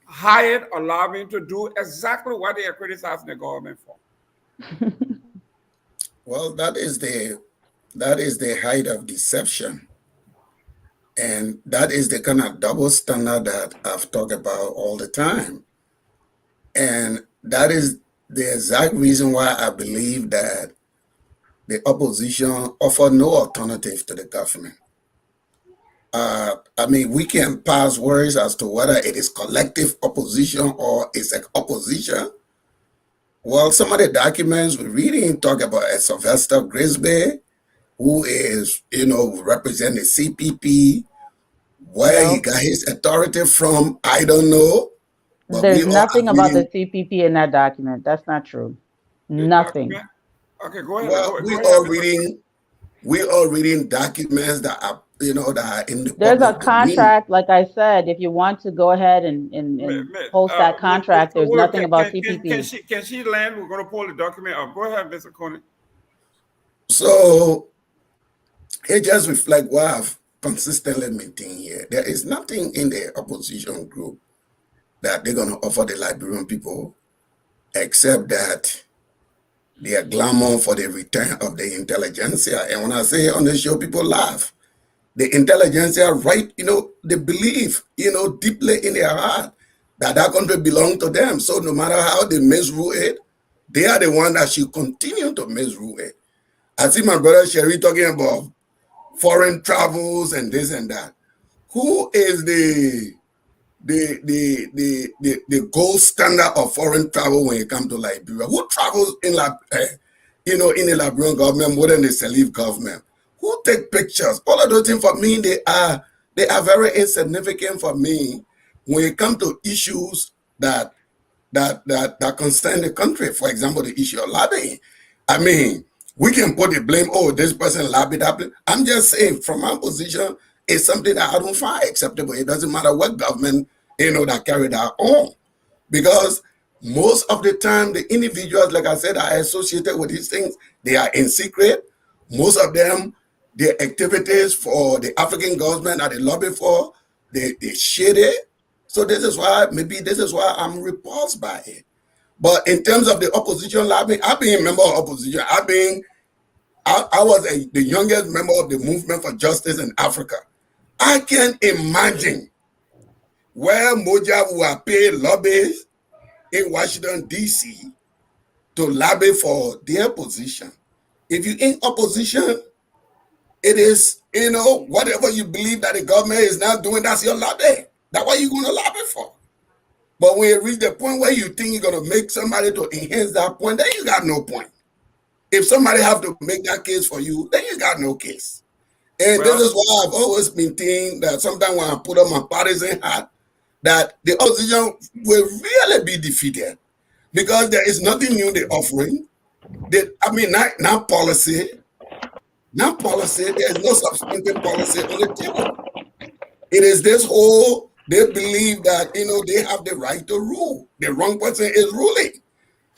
hired a lobbyist to do exactly what they are criticizing the government for. Well, that is the height of deception. And that is the kind of double standard that I've talked about all the time. And that is the exact reason why I believe that the opposition offer no alternative to the government. I mean, we can pass words as to whether it is collective opposition or it's an opposition. Well, some of the documents we're reading talk about a Sylvester Grisby, who is, represent the CPP. Where he got his authority from, I don't know. But there's nothing about the CPP in that document. That's not true. Nothing. Okay, go ahead. Well, we're all reading documents that are, that are in the There's a contract, like I said. If you want to go ahead and post that contract, there's nothing about CPP. Can she land? We're going to pull the document up. Go ahead, Mr. Coney. So it just reflects what I've consistently maintained here. There is nothing in the opposition group that they're going to offer the Liberian people except that they are glamour for the return of the intelligentsia. And when I say on the show, people laugh. The intelligentsia, right, they believe, deeply in their heart that country belongs to them. So no matter how they misrule it, they are the one that should continue to misrule it. I see my brother Sherry talking about foreign travels and this and that. who is the gold standard of foreign travel when it comes to Liberia? Who travels in in the Liberian government more than the Salif government? Who take pictures? All of those things for me, they are very insignificant for me when it comes to issues that concern the country. For example, the issue of lobbying. I mean, we can put the blame, oh, this person lobbied up. I'm just saying, from my position, it's something that I don't find acceptable. It doesn't matter what government, that carried that on. Because most of the time, the individuals, like I said, are associated with these things. They are in secret. Most of them, their activities for the African government that they lobby for, they share it. So this is why I'm repulsed by it. But in terms of the opposition lobbying, I've been a member of opposition. I was the youngest member of the Movement for Justice in Africa. I can imagine where Moja will pay lobbyists in Washington, D.C. to lobby for their position. If you're in opposition, it is, whatever you believe that the government is not doing, that's your lobby. That's what you're going to lobby for. But when you reach the point where you think you're going to make somebody to enhance that point, then you got no point. If somebody have to make that case for you, then you got no case. And this is why I've always maintained that sometimes when I put on my partisan hat, that the opposition will really be defeated because there is nothing new they're offering. Not policy. Not policy. There's no substantive policy on the table. It is this whole, they believe that, they have the right to rule. The wrong person is ruling.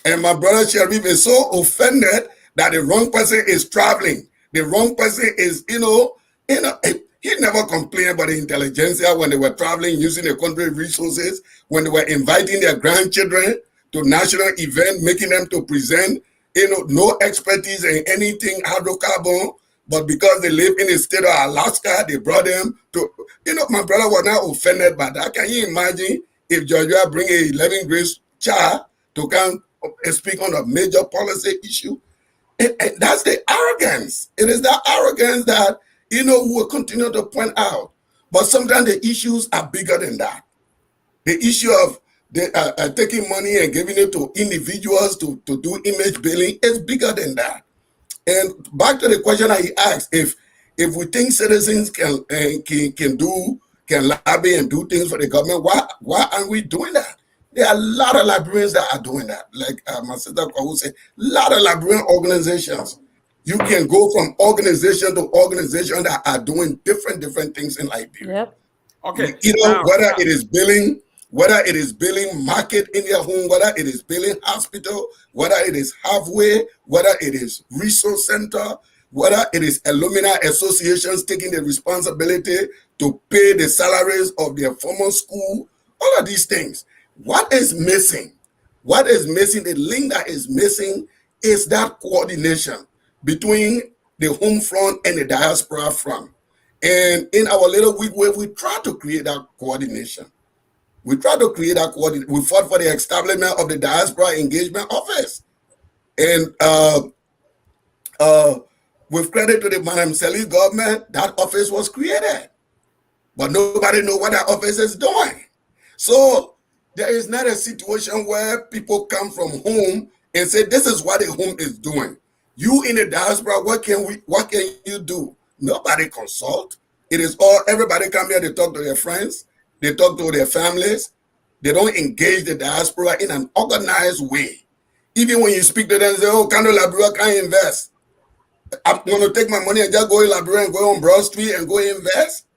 And my brother Sharif is so offended that the wrong person is traveling. The wrong person is, he never complained about the intelligentsia when they were traveling, using the country resources, when they were inviting their grandchildren to national events, making them to present, no expertise in anything hydrocarbon, but because they live in the state of Alaska, they brought them to, my brother was not offended by that. Can you imagine if Georgia bring a 11th grade child to come and speak on a major policy issue? And that's the arrogance. It is that arrogance that, we will continue to point out. But sometimes the issues are bigger than that. The issue of taking money and giving it to individuals to do image billing is bigger than that. And back to the question that he asked, if we think citizens can lobby and do things for the government, why aren't we doing that? There are a lot of Liberians that are doing that. Like my sister would say, a lot of Liberian organizations. You can go from organization to organization that are doing different things in Liberia. Yep. Okay. Whether it is billing market in their home, whether it is billing hospital, whether it is halfway, whether it is resource center, whether it is alumni associations taking the responsibility to pay the salaries of their former school, all of these things. What is missing? The link that is missing is that coordination between the home front and the diaspora front. And in our little weak way, we try to create that coordination. We fought for the establishment of the Diaspora Engagement Office. And with credit to the Madam Salih government, that office was created. But nobody knows what that office is doing. So there is not a situation where people come from home and say, this is what the home is doing. You in the diaspora, what can you do? Nobody consult. It is all, everybody come here, they talk to their friends, they talk to their families. They don't engage the diaspora in an organized way. Even when you speak to them, they say, oh, Kano Liberia can't invest. I'm going to take my money and just go in Liberia and go on Broad Street and go invest.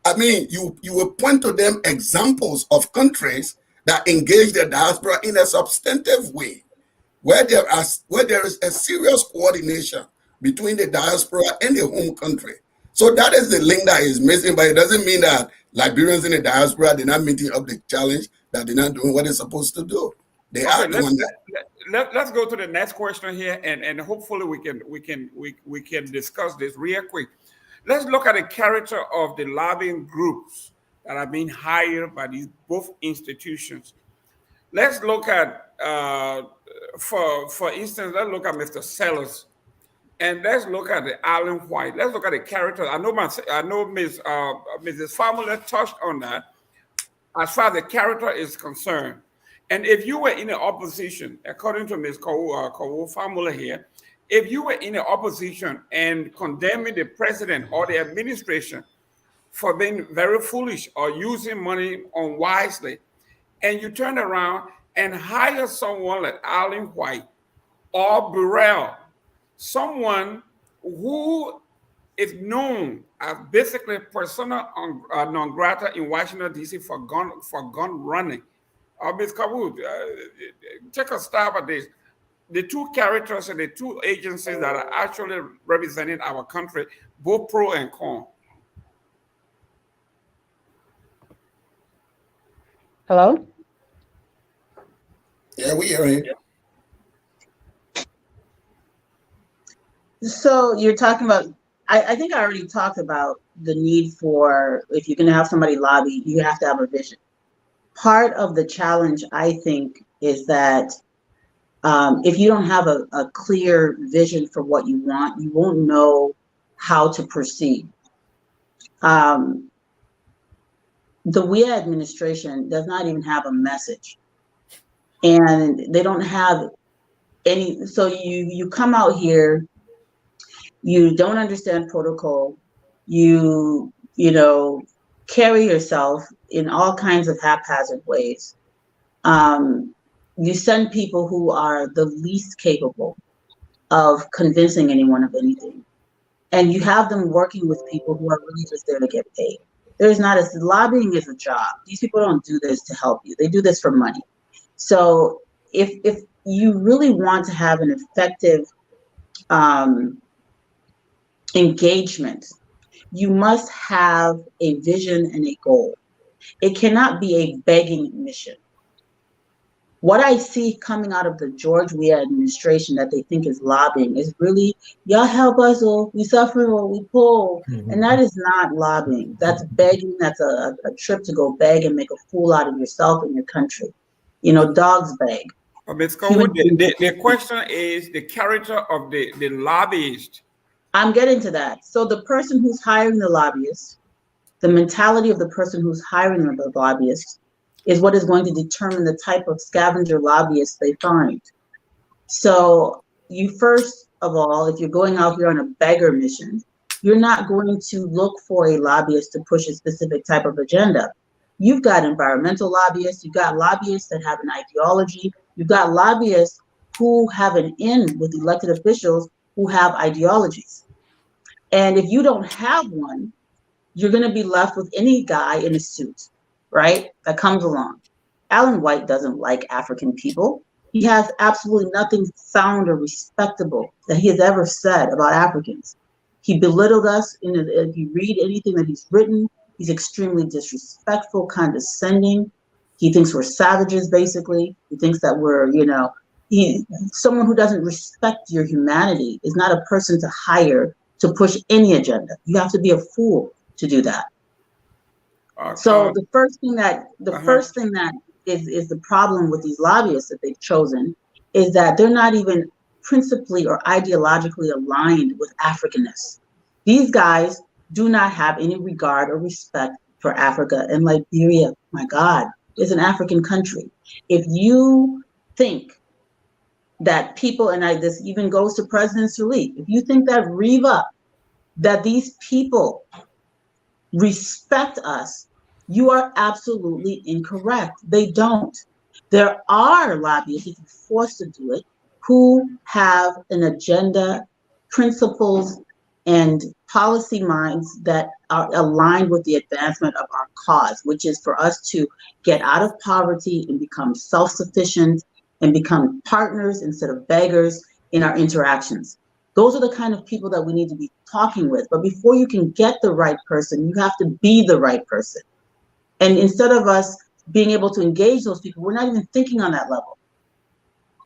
I mean, you will point to them examples of countries that engage the diaspora in a substantive way, where there is a serious coordination between the diaspora and the home country. So that is the link that is missing, but it doesn't mean that Liberians in the diaspora, they're not meeting up the challenge, that they're not doing what they're supposed to do. They are doing that. Let's go to the next question here, and hopefully we can discuss this real quick. Let's look at the character of the lobbying groups that are being hired by these both institutions. Let's look at, for instance, let's look at Mr. Sellers And let's look at the Alan White. Let's look at the character. I know Mrs. Famula touched on that as far as the character is concerned. And if you were in the opposition, according to Ms. Kowo Famula here, if you were in the opposition and condemning the president or the administration for being very foolish or using money unwisely, and you turn around and hire someone like Alan White or Burrell, someone who is known as basically persona non grata in Washington, D.C. for gun running. Ms. Kabut, take a stab at this. The two characters and the two agencies that are actually representing our country, both pro and con. Hello? Yeah, we hear you. So you're talking about, I think I already talked about the need for, if you're going to have somebody lobby, you have to have a vision. Part of the challenge, I think, is that if you don't have a clear vision for what you want, you won't know how to proceed. The WIA administration does not even have a message, and they don't have any. So you come out here, you don't understand protocol, you carry yourself in all kinds of haphazard ways. You send people who are the least capable of convincing anyone of anything, and you have them working with people who are really just there to get paid. There's not lobbying is a job. These people don't do this to help you. They do this for money. So if you really want to have an effective engagement, you must have a vision and a goal. It cannot be a begging mission. What I see coming out of the George Weah administration that they think is lobbying is really, y'all help us or we suffer or we pull. Mm-hmm. And that is not lobbying. That's begging. That's a trip to go beg and make a fool out of yourself and your country. Dogs beg. Ms. Cole, the question is the character of the lobbyist. I'm getting to that. So the person who's hiring the lobbyist, the mentality of the person who's hiring the lobbyist is what is going to determine the type of scavenger lobbyists they find. So you first of all, if you're going out here on a beggar mission, you're not going to look for a lobbyist to push a specific type of agenda. You've got environmental lobbyists, you've got lobbyists that have an ideology, you've got lobbyists who have an in with elected officials who have ideologies. And if you don't have one, you're going to be left with any guy in a suit, right, that comes along. Alan White doesn't like African people. He has absolutely nothing sound or respectable that he has ever said about Africans. He belittled us. If you read anything that he's written, he's extremely disrespectful, condescending. He thinks we're savages, basically. He thinks that we're, someone who doesn't respect your humanity is not a person to hire to push any agenda. You have to be a fool to do that. So the first thing that is the problem with these lobbyists that they've chosen is that they're not even principally or ideologically aligned with Africanness. These guys do not have any regard or respect for Africa, and Liberia, my God, is an African country. If you think that people, and this even goes to President Sirleaf, if you think that that these people respect us, you are absolutely incorrect. They don't. There are lobbyists, if you're forced to do it, who have an agenda, principles, and policy minds that are aligned with the advancement of our cause, which is for us to get out of poverty and become self-sufficient and become partners instead of beggars in our interactions. Those are the kind of people that we need to be talking with. But before you can get the right person, you have to be the right person. And instead of us being able to engage those people, we're not even thinking on that level.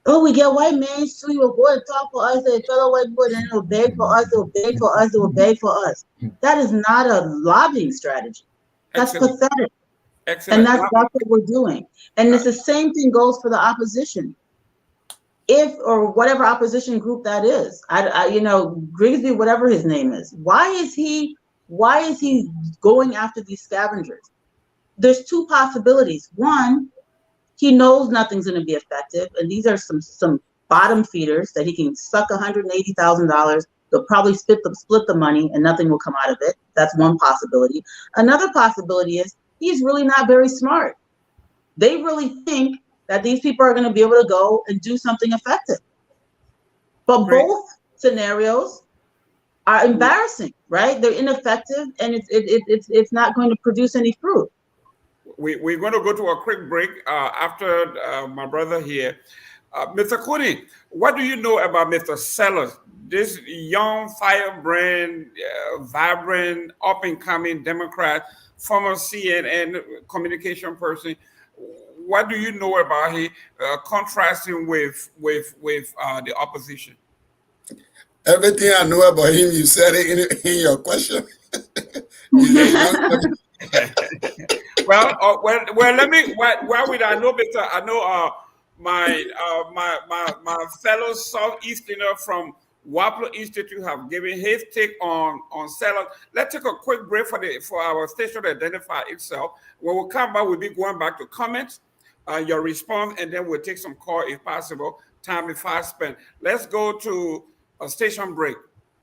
Oh, we get white men, so you will go and talk for us, and fellow white boy, and they'll beg for us, they'll beg for us, they'll beg for us. That is not a lobbying strategy. That's pathetic. Excellent. And that's what we're doing. And it's the same thing goes for the opposition. if, or whatever opposition group that is, Grigsby, whatever his name is, why is he going after these scavengers? There's two possibilities. One, he knows nothing's going to be effective, and these are some bottom feeders that he can suck $180,000. They'll probably split the money, and nothing will come out of it. That's one possibility. Another possibility is he's really not very smart. They really think that these people are going to be able to go and do something effective. But both scenarios are embarrassing, right? They're ineffective, and it's not going to produce any fruit. We're going to go to a quick break after my brother here. Mr. Cooney, what do you know about Mr. Sellers, this young, firebrand, vibrant, up-and-coming Democrat, former CNN communication person? What do you know about him, contrasting with the opposition? Everything I know about him, you said it in your question. Well, let me. Why would I know better? I know my fellow Southeasterner from Waplo Institute have given his take on sellers. Let's take a quick break for our station to identify itself. When we come back, we'll be going back to comments, your response, and then we'll take some call if possible. Time is fast spent. Let's go to a station break.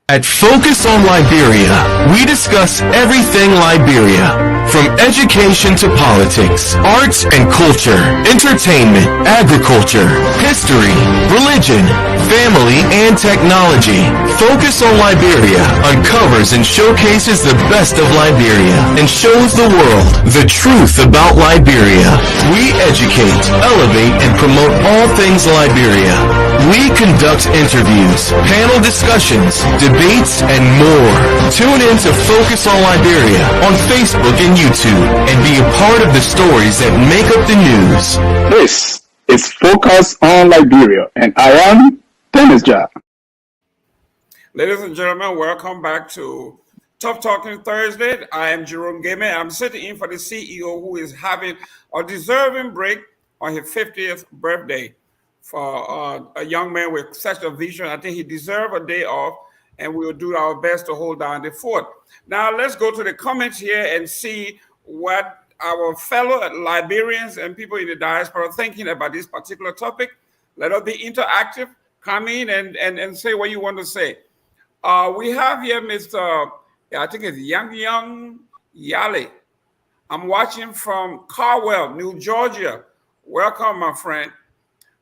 At Focus on Liberia, we discuss everything Liberia, from education to politics, arts and culture, entertainment, agriculture, history, religion, family, and technology. Focus on Liberia uncovers and showcases the best of Liberia and shows the world the truth about Liberia. We educate, elevate, and promote all things Liberia. We conduct interviews, panel discussions, debates, and more. Tune in to Focus on Liberia on Facebook and YouTube and be a part of the stories that make up the news. This is Focus on Liberia, and I am Dennis Jack. Ladies and gentlemen, welcome back to Tough Talking Thursday. I am Jerome Gamer. I'm sitting in for the CEO who is having a deserving break on his 50th birthday. For a young man with such a vision, I think he deserves a day off, and we will do our best to hold down the fort. Now, let's go to the comments here and see what our fellow Liberians and people in the diaspora are thinking about this particular topic. Let us be interactive. Come in and say what you want to say. We have here Mr. I think it's Young Yale. I'm watching from Carwell, New Georgia. Welcome, my friend.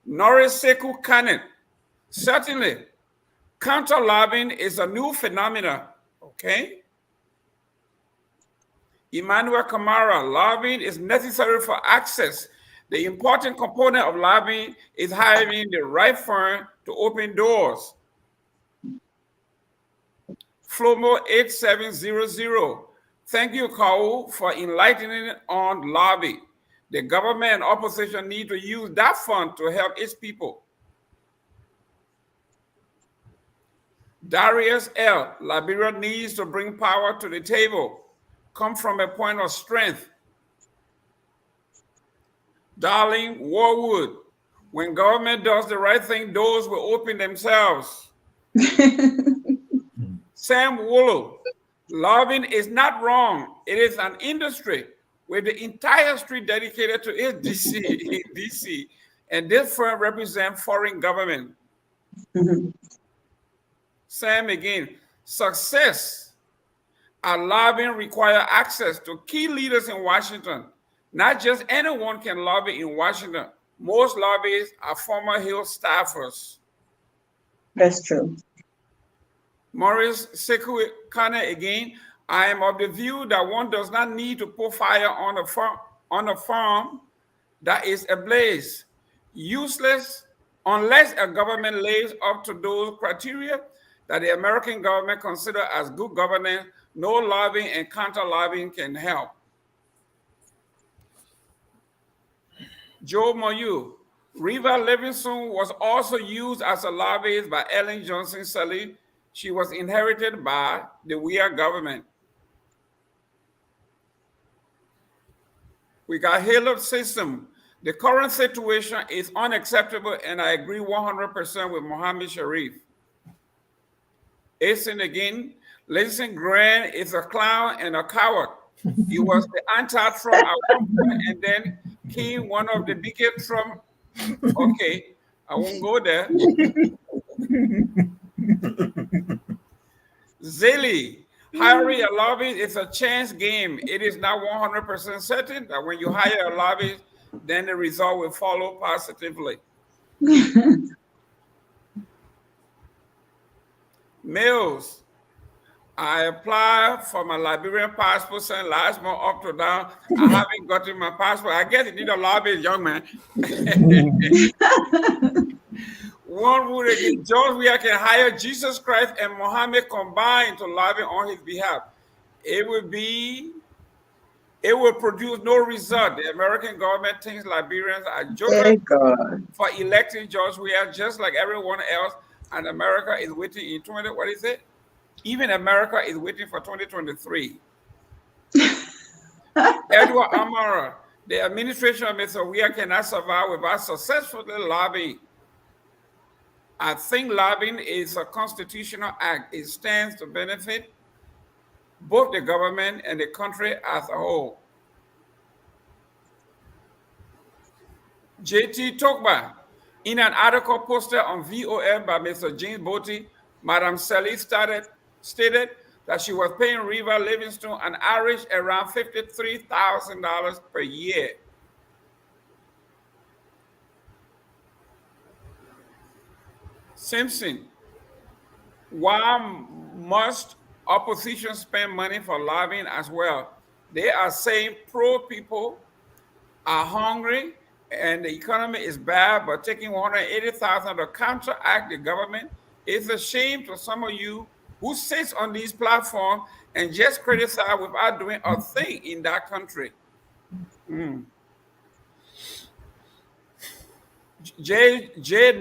Norris Sekou Kanet. Certainly, counter-lobbying is a new phenomenon, okay? Emmanuel Kamara, lobbying is necessary for access. The important component of lobbying is hiring the right firm to open doors. Flomo 8700. Thank you, Kau, for enlightening on lobby. The government and opposition need to use that fund to help its people. Darius L. Liberia needs to bring power to the table. Come from a point of strength. Darling Warwood. When government does the right thing, doors will open themselves. Sam Wolo. Lobbying is not wrong. It is an industry with the entire street dedicated to its DC, and this firm represents foreign government. Sam again, success at lobbying require access to key leaders in Washington. Not just anyone can lobby in Washington. Most lobbyists are former Hill staffers. That's true. Morris Sekou Kane again, I am of the view that one does not need to put fire on a farm that is ablaze. Useless unless a government lives up to those criteria that the American government consider as good governance. No lobbying and counter-lobbying can help. Joe Moyu, Reva Livingston was also used as a lobbyist by Ellen Johnson Sirleaf. She was inherited by the Weir government. We got Caleb System. The current situation is unacceptable, and I agree 100% with Mohammed Sharif. Asen again, Lindsey Graham is a clown and a coward. He was the anti-Trump at one point, and then King, one of the biggest Trump. Okay, I won't go there. Zilly, hiring a lobbyist is a chance game. It is not 100% certain that when you hire a lobbyist, then the result will follow positively. Mills, I applied for my Liberian passport since last month up to now. I haven't gotten my passport. I guess you need a lobbyist, young man. One would again, George, we can hire Jesus Christ and Muhammad combined to lobby on his behalf. It will produce no result. The American government thinks Liberians are jokers for electing George Weah just like everyone else, and America is waiting in what is it? Even America is waiting for 2023. Edward Amara, the administration of Mr. Weah cannot survive without successfully lobbying. I think lobbying is a constitutional act. It stands to benefit both the government and the country as a whole. J.T. Tokba, in an article posted on VOL by Mr. James Botti, Madam Sally stated that she was paying Riva Livingstone an average around $53,000 per year. Simpson, why must opposition spend money for lobbying as well? They are saying pro-people are hungry and the economy is bad, but taking $180,000 to counteract the government is a shame to some of you who sits on these platforms and just criticize without doing a thing in that country. J.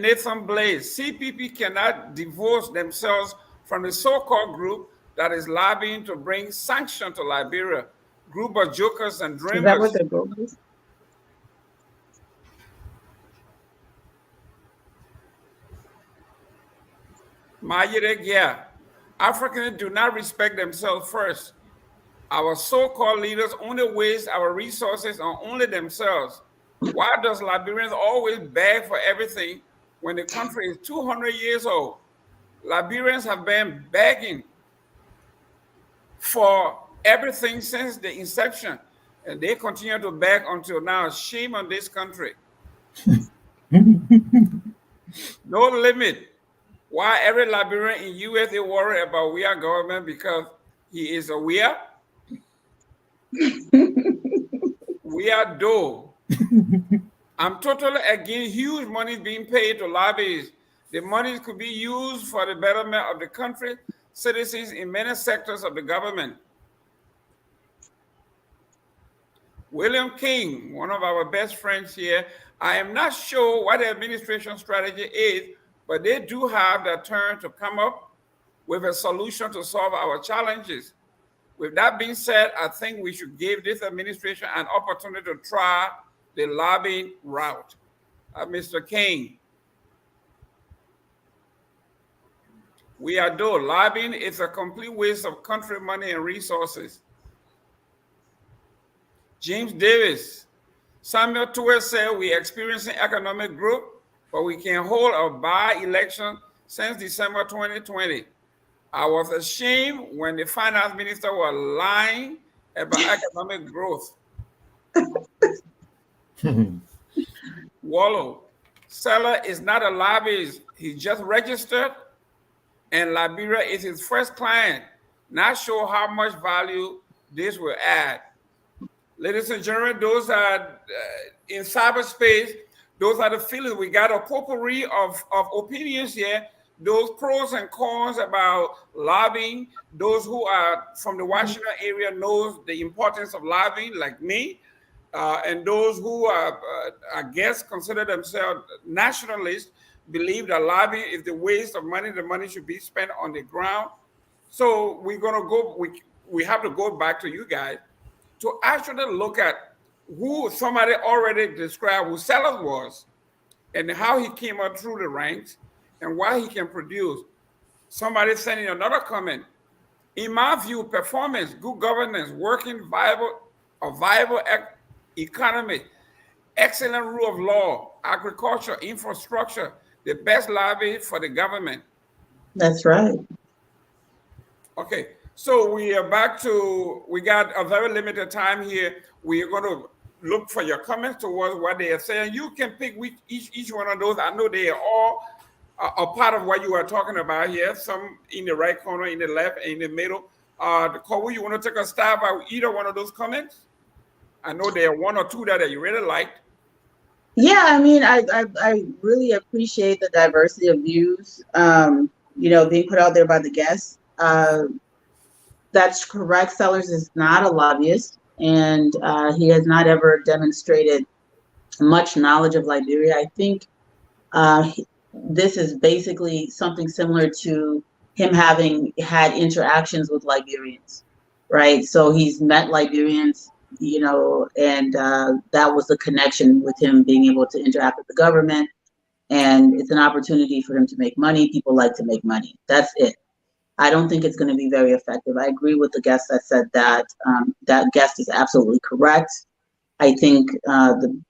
Nathan Blaze, CPP cannot divorce themselves from the so-called group that is lobbying to bring sanctions to Liberia. Group of jokers and dreamers. Is that what the group is? Majidek, yeah. Africans do not respect themselves first. Our so-called leaders only waste our resources on only themselves. Why does Liberians always beg for everything when the country is 200 years old? Liberians have been begging for everything since the inception, and they continue to beg until now. Shame on this country. No limit. Why every Liberian in US is worried about Weah government because he is a Weah? Weah do. I'm totally against huge money being paid to lobbyists. The money could be used for the betterment of the country, citizens in many sectors of the government. William King, one of our best friends here, I am not sure what the administration strategy is, but they do have the turn to come up with a solution to solve our challenges. With that being said, I think we should give this administration an opportunity to try the lobbying route. Mr. King, we are done. Lobbying is a complete waste of country money and resources. James Davis, Samuel Tuer said we're experiencing economic growth, but we can hold a by-election since December 2020. I was ashamed when the finance minister was lying about economic growth. Wallow, Seller is not a lobbyist. He just registered, and Liberia is his first client. Not sure how much value this will add. Ladies and gentlemen, those are in cyberspace. Those are the feelings. We got a potpourri of opinions here. Those pros and cons about lobbying. Those who are from the Washington area knows the importance of lobbying, like me. And those who are, I guess, consider themselves nationalists, believe that lobbying is the waste of money. The money should be spent on the ground. So we're going to go, we have to go back to you guys to actually look at who somebody already described who Sellers was and how he came up through the ranks and why he can produce. Somebody sending another comment. In my view, performance, good governance, working viable economy, excellent rule of law, agriculture, infrastructure, the best lobby for the government. That's right. Okay, so we are back to, we got a very limited time here. We are going to look for your comments towards what they are saying. You can pick each one of those. I know they are all a part of what you are talking about here. Some in the right corner, in the left, in the middle. Kowu, you want to take a stab at either one of those comments? I know there are one or two that you really liked. Yeah, I mean, I really appreciate the diversity of views, being put out there by the guests. That's correct. Sellers is not a lobbyist, and he has not ever demonstrated much knowledge of Liberia. I think this is basically something similar to him having had interactions with Liberians, right? So he's met Liberians, and that was the connection with him being able to interact with the government. And it's an opportunity for him to make money. People like to make money. That's it. I don't think it's going to be very effective. I agree with the guest that said that. That guest is absolutely correct. I think the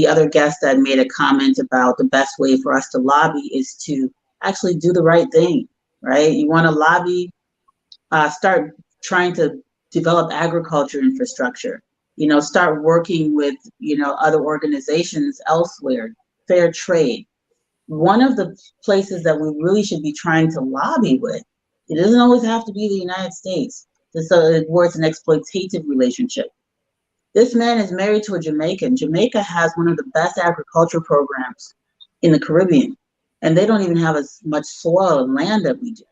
other guest that made a comment about the best way for us to lobby is to actually do the right thing, right? You want to lobby, start trying to develop agriculture infrastructure, start working with, other organizations elsewhere, fair trade. One of the places that we really should be trying to lobby with, it doesn't always have to be the United States, where it's an exploitative relationship. This man is married to a Jamaican. Jamaica has one of the best agriculture programs in the Caribbean, and they don't even have as much soil and land that we do.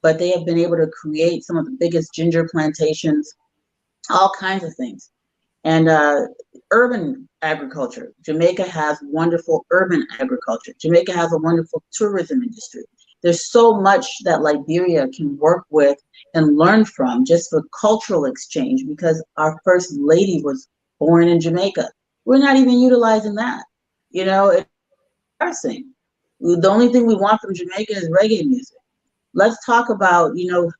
But they have been able to create some of the biggest ginger plantations, all kinds of things. And urban agriculture. Jamaica has wonderful urban agriculture. Jamaica has a wonderful tourism industry. There's so much that Liberia can work with and learn from just for cultural exchange, because our first lady was born in Jamaica. We're not even utilizing that. It's embarrassing. The only thing we want from Jamaica is reggae music. Let's talk about,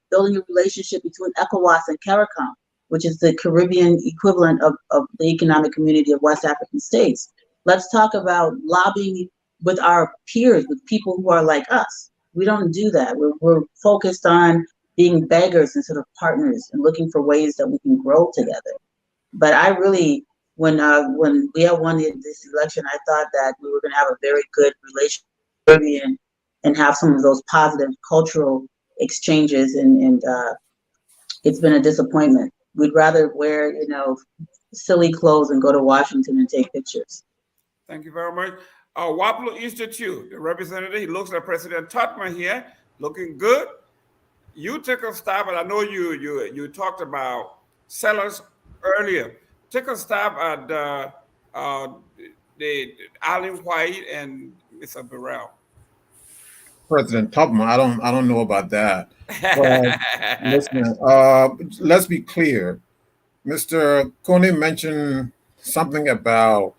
building a relationship between ECOWAS and CARICOM, which is the Caribbean equivalent of the Economic Community of West African States. Let's talk about lobbying with our peers, with people who are like us. We don't do that. We're focused on being beggars instead of partners and looking for ways that we can grow together. But I really, when we had won this election, I thought that we were going to have a very good relationship with the Caribbean and have some of those positive cultural exchanges, and it's been a disappointment. We'd rather wear, silly clothes and go to Washington and take pictures. Thank you very much. Waplo Institute, the representative, he looks like President Tutman here, looking good. You took a stab, and I know you talked about Sellers earlier. Take a stab at the Alan White and Mr. Burrell. President Tubman, I don't know about that. But listen, let's be clear. Mr. Coney mentioned something about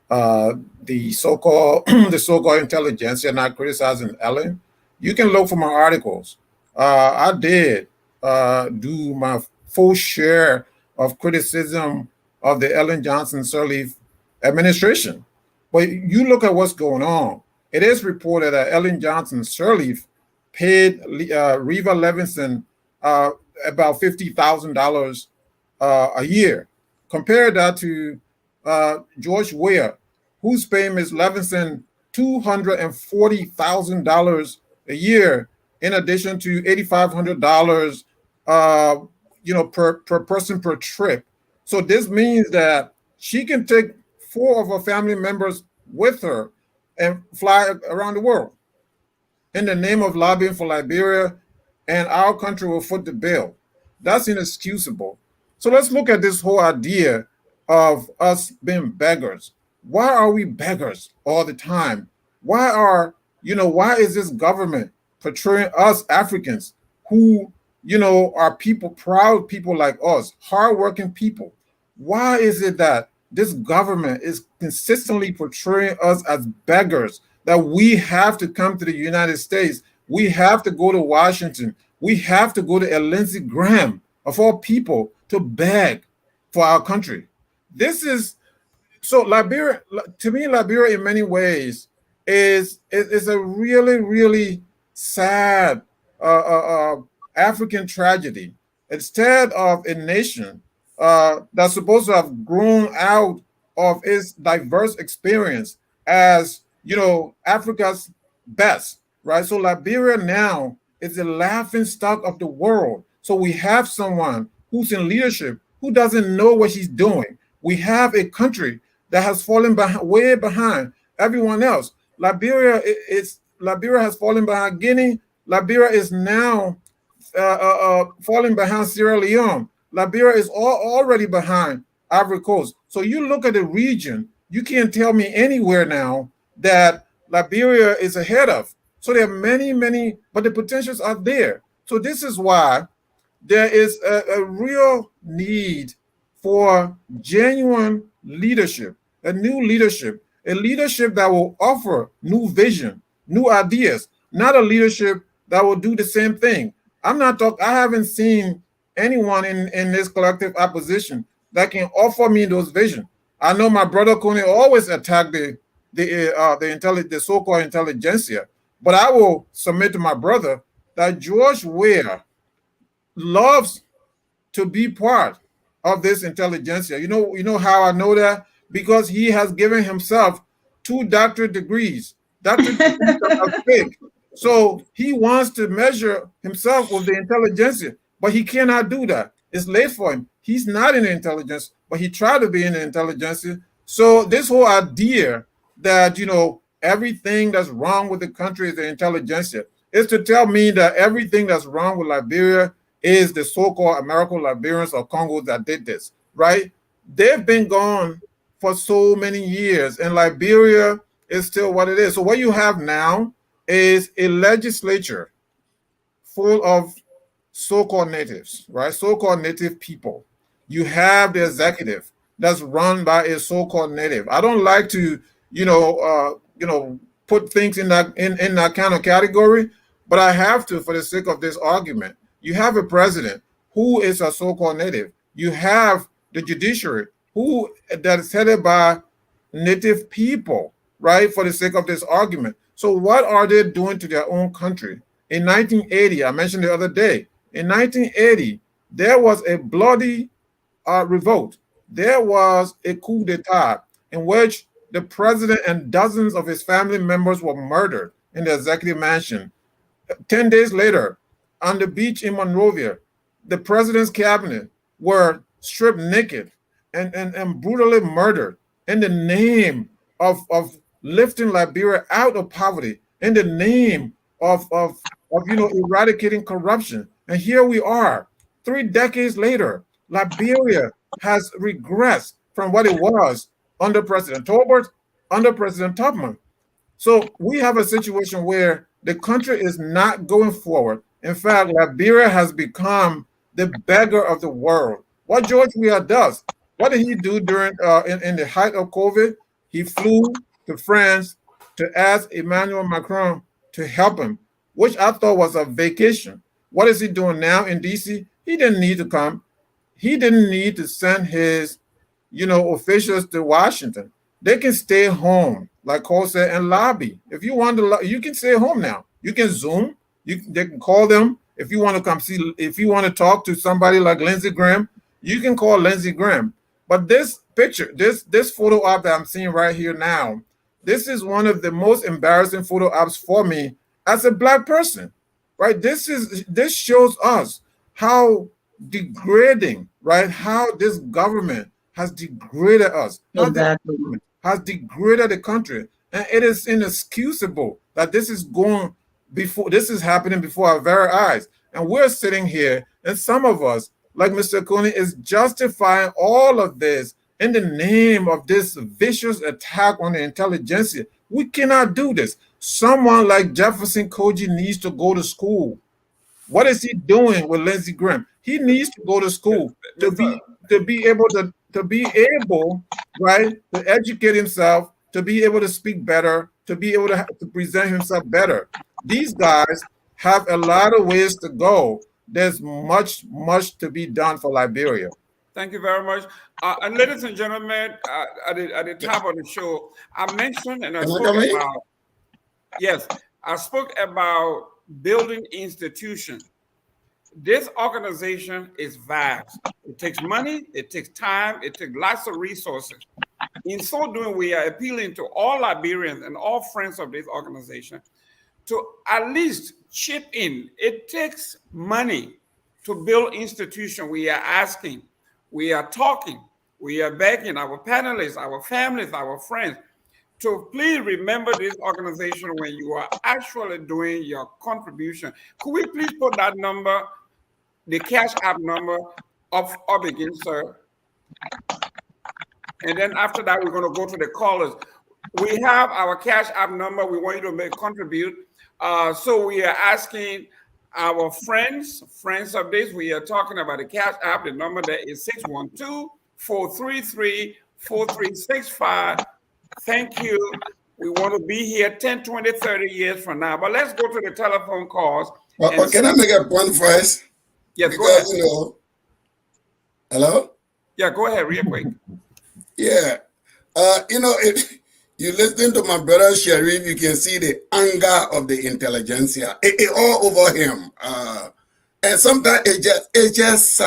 the so-called intelligentsia not criticizing Ellen. You can look for my articles. I did do my full share of criticism of the Ellen Johnson Sirleaf administration. But you look at what's going on. It is reported that Ellen Johnson Sirleaf paid Reva Levinson about $50,000 a year. Compare that to George Weah, who's paying Ms. Levinson $240,000 a year, in addition to $8,500, per person per trip. So this means that she can take 4 of her family members with her and fly around the world in the name of lobbying for Liberia, and our country will foot the bill. That's inexcusable. So let's look at this whole idea of us being beggars. Why are we beggars all the time? Why is this government portraying us Africans who, are people, proud people like us, hardworking people? Why is it that this government is consistently portraying us as beggars, that we have to come to the United States, we have to go to Washington, we have to go to a Lindsey Graham, of all people, to beg for our country? This is so Liberia, to me, Liberia in many ways is a really, really sad African tragedy. Instead of a nation that's supposed to have grown out of its diverse experience as, Africa's best, right? So Liberia now is the laughing stock of the world. So we have someone who's in leadership who doesn't know what she's doing. We have a country that has fallen behind, way behind everyone else. Liberia has fallen behind Guinea. Liberia is now falling behind Sierra Leone. Liberia is already behind Ivory Coast. So you look at the region, you can't tell me anywhere now that Liberia is ahead of. So there are many, many, but the potentials are there. So this is why there is a real need for genuine leadership, a new leadership, a leadership that will offer new vision, new ideas, not a leadership that will do the same thing. I haven't seen anyone in this collective opposition that can offer me those visions. I know my brother Kone always attacked the so-called intelligentsia, but I will submit to my brother that George Weah loves to be part of this intelligentsia. You know how I know that? Because he has given himself 2 doctorate degrees. Doctorate degrees are fake. So he wants to measure himself with the intelligentsia, but he cannot do that. It's late for him. He's not in the intelligence, but he tried to be in the intelligentsia. So this whole idea that, everything that's wrong with the country is the intelligentsia is to tell me that everything that's wrong with Liberia is the so-called American Liberians or Congos that did this, right? They've been gone for so many years, and Liberia is still what it is. So what you have now is a legislature full of so-called natives, right? So-called native people. You have the executive that's run by a so-called native. I don't like to, put things in that kind of category, but I have to for the sake of this argument. You have a president who is a so-called native. You have the judiciary that is headed by native people, right? For the sake of this argument. So what are they doing to their own country? In 1980, I mentioned the other day, in 1980, there was a bloody revolt. There was a coup d'etat in which the president and dozens of his family members were murdered in the executive mansion. 10 days later, on the beach in Monrovia, the president's cabinet were stripped naked and brutally murdered in the name of lifting Liberia out of poverty, in the name of eradicating corruption. And here we are, 3 decades later, Liberia has regressed from what it was under President Tolbert, under President Tubman. So we have a situation where the country is not going forward. In fact, Liberia has become the beggar of the world. What George Weah does, what did he do during in the height of COVID? He flew to France to ask Emmanuel Macron to help him, which I thought was a vacation. What is he doing now in DC? He didn't need to come. He didn't need to send his, officials to Washington. They can stay home, like Cole said, and lobby. If you want to, you can stay home now. You can Zoom. They can call them if you want to come see. If you want to talk to somebody like Lindsey Graham, you can call Lindsey Graham. But this picture, this photo op that I'm seeing right here now, this is one of the most embarrassing photo ops for me as a Black person, right? This shows us how degrading, right? How this government has degraded us. Exactly. Has degraded the country, and it is inexcusable that this is happening before our very eyes, and we're sitting here, and some of us, like Mr. Coney, is justifying all of this in the name of this vicious attack on the intelligentsia. We cannot do this. Someone like Jefferson Koji needs to go to school. What is he doing with Lindsey Graham? He needs to go to school to be able to to be able, right, to educate himself, to be able to speak better, to be able to present himself better. These guys have a lot of ways to go. There's much to be done for Liberia. Thank you very much. And ladies and gentlemen, at the top of the show, I mentioned and I spoke about, yes, I spoke about building institutions. This organization is vast. It takes money, it takes time, it takes lots of resources. In so doing, we are appealing to all Liberians and all friends of this organization to at least chip in. It takes money to build institutions. We are asking, we are talking, we are begging our panelists, our families, our friends to please remember this organization when you are actually doing your contribution. Could we please put that number, the Cash App number, up again, sir? And then after that, we're going to go to the callers. We have our Cash App number. We want you to contribute. So we are asking our friends of this, we are talking about the Cash App. The number that is 612-433-4365. Thank you. We want to be here 10, 20, 30 years from now. But let's go to the telephone calls. Well, can I make a point first? Yes, because, go ahead. You know, hello? Yeah, go ahead real quick. Yeah. You know, if you listen to my brother Sharif, you can see the anger of the intelligentsia. It all over him. And sometimes it's just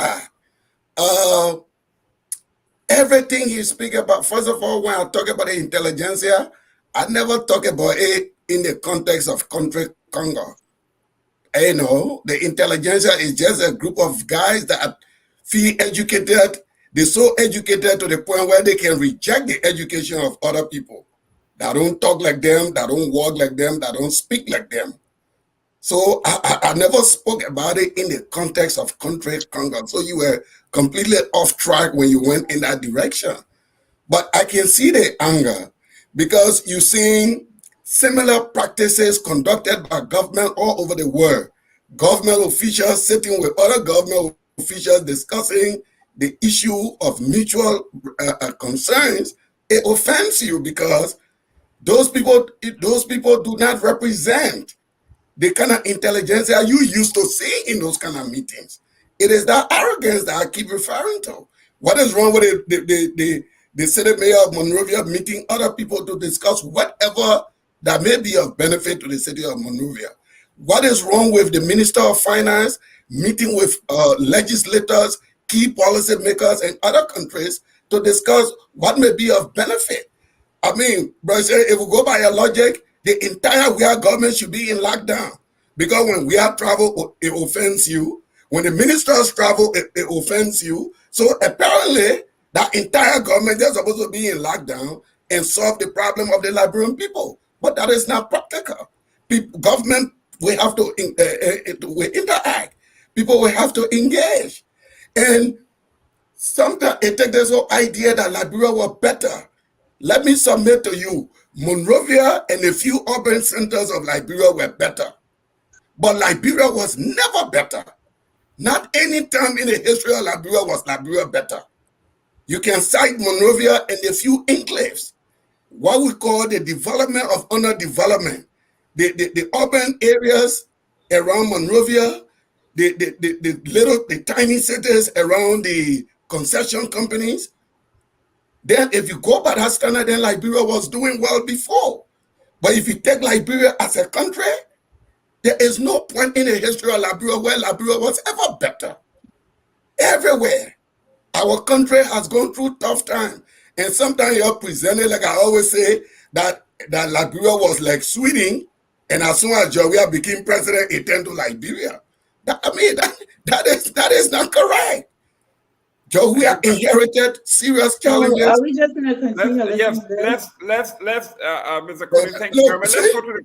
everything he speak about. First of all, when I talk about the intelligentsia, I never talk about it in the context of country Congo. You know, the intelligentsia is just a group of guys that feel educated. They're so educated to the point where they can reject the education of other people that don't talk like them, that don't walk like them, that don't speak like them. So I never spoke about it in the context of country Congo. So you were completely off track when you went in that direction. But I can see the anger because you're seeing similar practices conducted by government all over the world. Government officials sitting with other government officials discussing the issue of mutual concerns. It offends you because those people do not represent the kind of intelligentsia you used to see in those kind of meetings. It is that arrogance that I keep referring to. What is wrong with the city mayor of Monrovia meeting other people to discuss whatever that may be of benefit to the city of Monrovia? What is wrong with the Minister of Finance meeting with legislators, key policy makers in other countries to discuss what may be of benefit? I mean, brother, if we go by your logic, the entire WIA government should be in lockdown because when WIA travel, it offends you. When the ministers travel, it offends you. So apparently, that entire government is supposed to be in lockdown and solve the problem of the Liberian people. But that is not practical. Government will have to interact. People will have to engage. And sometimes it takes this whole idea that Liberia was better. Let me submit to you, Monrovia and a few urban centers of Liberia were better. But Liberia was never better. Not any time in the history of Liberia was Liberia better. You can cite Monrovia and a few enclaves, what we call the development of underdevelopment. The urban areas around Monrovia, the tiny cities around the concession companies. Then if you go by that standard, then Liberia was doing well before. But if you take Liberia as a country, there is no point in the history of Liberia where Liberia was ever better. Everywhere. Our country has gone through tough times. And sometimes you're presented, like I always say, that Liberia was like Sweden, and as soon as Joria became president, it turned to Liberia. That is not correct. Joria inherited serious challenges. Are we just going to continue? Let's Mr. Cody, thank you very much. Let's go to the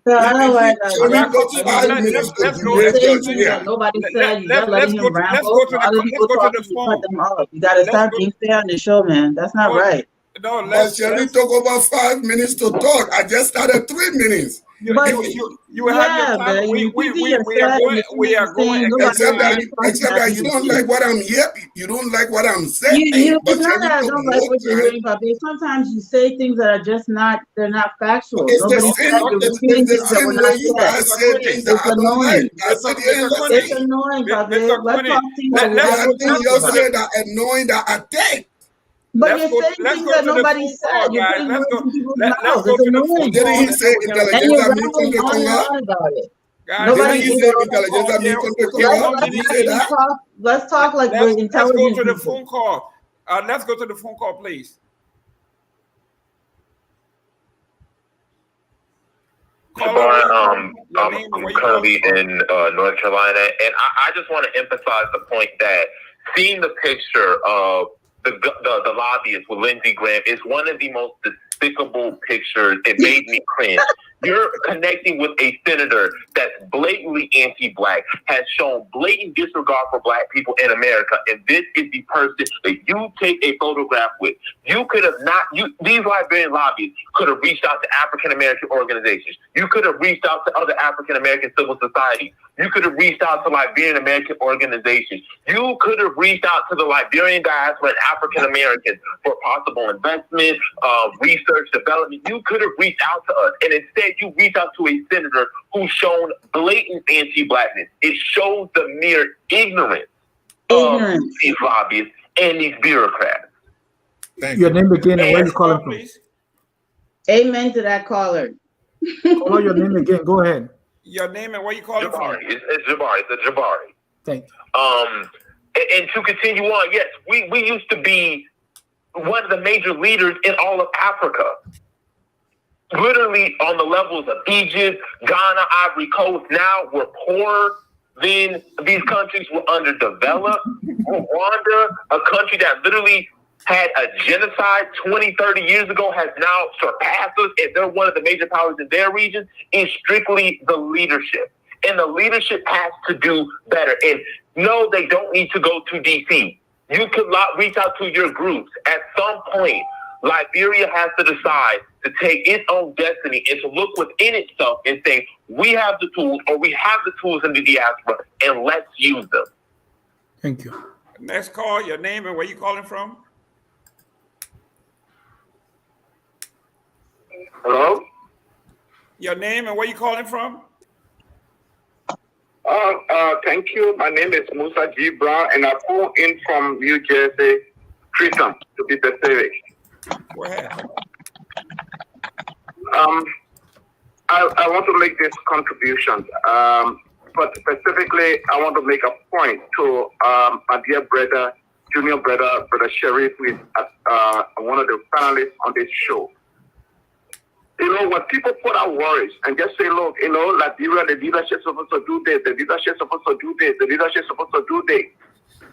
Nobody said you gotta let him ramble. Other people talking, you cut them off. You gotta stop being fair on the show, man. That's not right. No, let's took over 5 minutes to talk. I just started 3 minutes. But you have yeah, your but time. you think We are going. We are going. Except that you don't like what I'm here. You don't like what I'm saying. It's not that I don't like what you're hearing, but sometimes you say things that are just not. They're not factual. It's the Nobody same. said you're It's repeating the things that same were way not you said. guys say things that It's I don't like. annoying. I said it ain't the It's same. annoying, Pabe. Mr. Let's Quinny, talk things that There we're are not things talking you about. say that annoying that I think. But you're saying let's things go that to the nobody phone said. call, You're guys. putting Let's words go. in people's Let's mouths. go It's to the phone annoying. call. Didn't he And say then we can And you're intelligence me rambling contra on and conga? on about it. guys. Didn't Nobody he is say phone intelligence call me here. contra We get conga? 1 Did he minute say each. that? let's talk like we're Let's go intelligent to the people. phone call. Let's go to the phone call, please. Jabbar, I'm currently in North Carolina, and I just want to emphasize the point that seeing the picture of the lobbyist with Lindsey Graham is one of the most despicable pictures. It made me cringe. You're connecting with a senator that's blatantly anti-black, has shown blatant disregard for black people in America, and this is the person that you take a photograph with. You could have not, these Liberian lobbyists could have reached out to African-American organizations. You could have reached out to other African-American civil societies. You could have reached out to Liberian-American organizations. You could have reached out to the Liberian diaspora and African-Americans for possible investment, research, development. You could have reached out to us. And instead, you reach out to a senator who's shown blatant anti-blackness. It shows the mere ignorance of these lobbyists and these bureaucrats. Thank you. Your name again and where you calling from? Please. Amen to that caller. Call your name again. Go ahead. Your name and where you calling Jabari. from? It's Jabari. It's a Jabari. Thank you. And to continue on, yes, we used to be one of the major leaders in all of Africa. Literally on the levels of Egypt, Ghana, Ivory Coast. Now we're poorer than these countries. We're underdeveloped. Rwanda, a country that literally had a genocide 20, 30 years ago, has now surpassed us, and they're one of the major powers in their region, is strictly the leadership. And the leadership has to do better. And no, they don't need to go to D.C. You could reach out to your groups. At some point, Liberia has to decide to take its own destiny and to look within itself and say, we have the tools, or we have the tools in the diaspora, and let's use them. Thank you. Next call, your name and where you calling from? Hello? Your name and where you calling from? Thank you. My name is Musa G. Brown, and I call in from New Jersey, Trenton, to be specific. Go ahead. I want to make this contribution, but specifically, I want to make a point to my dear brother, junior brother, Brother Sharif, who is one of the panelists on this show. You know, when people put out worries and just say, look, you know, Liberia, the leadership is supposed to do this, the leadership is supposed to do this, the leadership is supposed to do this.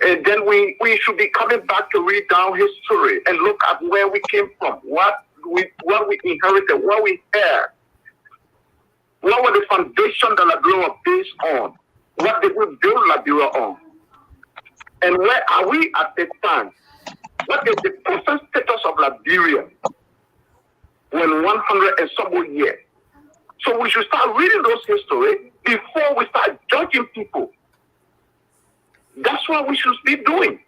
And then we should be coming back to read down history and look at where we came from, what we inherited, what we had. What was the foundation that Liberia was based on? What did we build Liberia on? And where are we at this time? What is the present status of Liberia when 100 and some odd years? So we should start reading those history before we start judging people. That's what we should be doing.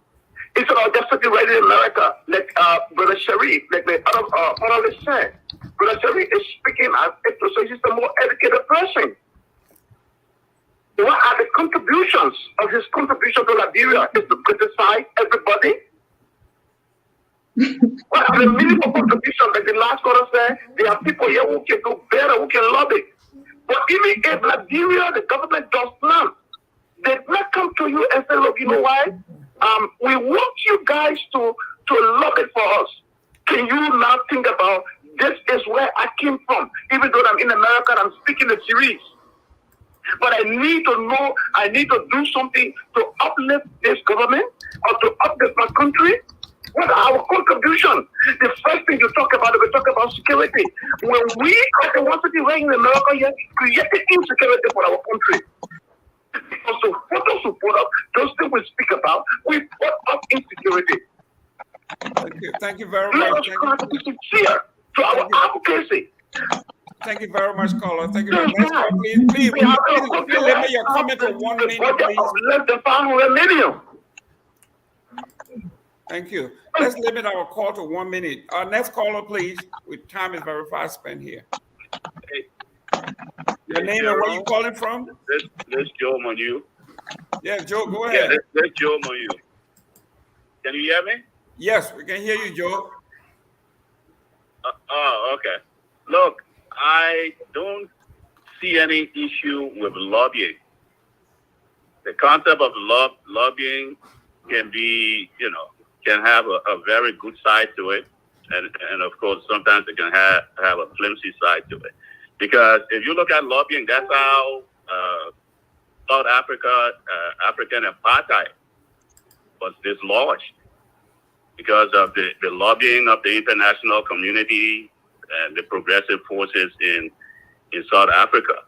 Instead of just sitting right in America, like Brother Sharif, like the other panelists said. Brother Sharif is speaking as if to say he's a more educated person. What are the contributions of his contribution to Liberia? Is to criticize everybody? What are the meaningful contributions? Like the last caller said, there are people here who can do better, who can lobby. But even if Liberia, the government does not, they not come to you and say, look, you know why? We want you guys to lobby for us. Can you now think about this is where I came from? Even though I'm in America and I'm speaking the series. But I need to know, I need to do something to uplift this government or to uplift my country. What are our contribution? The first thing you talk about, we talk about security. When we are the ones sitting right in America here, creating insecurity for our country. Because the photos we put up, those things we speak about, we put up insecurity. Thank you very Let much. us try to be sincere to our advocacy. Thank you very much, caller. Thank you very much. Next call, please. Please limit your comment to 1 minute, please. Less than 500 million. Thank you. Let's limit our call to 1 minute. Next caller, please. Time is very fast spent here. Your name and where you calling from? This Joe Manu. Yeah, Joe, go ahead. Yeah, this Joe Manu. Can you hear me? Yes, we can hear you, Joe. Okay. Look, I don't see any issue with lobbying. The concept of lobbying can be, can have a very good side to it. And of course, sometimes it can have a flimsy side to it. Because if you look at lobbying, that's how South Africa, African apartheid was dislodged. Because of the lobbying of the international community and the progressive forces in South Africa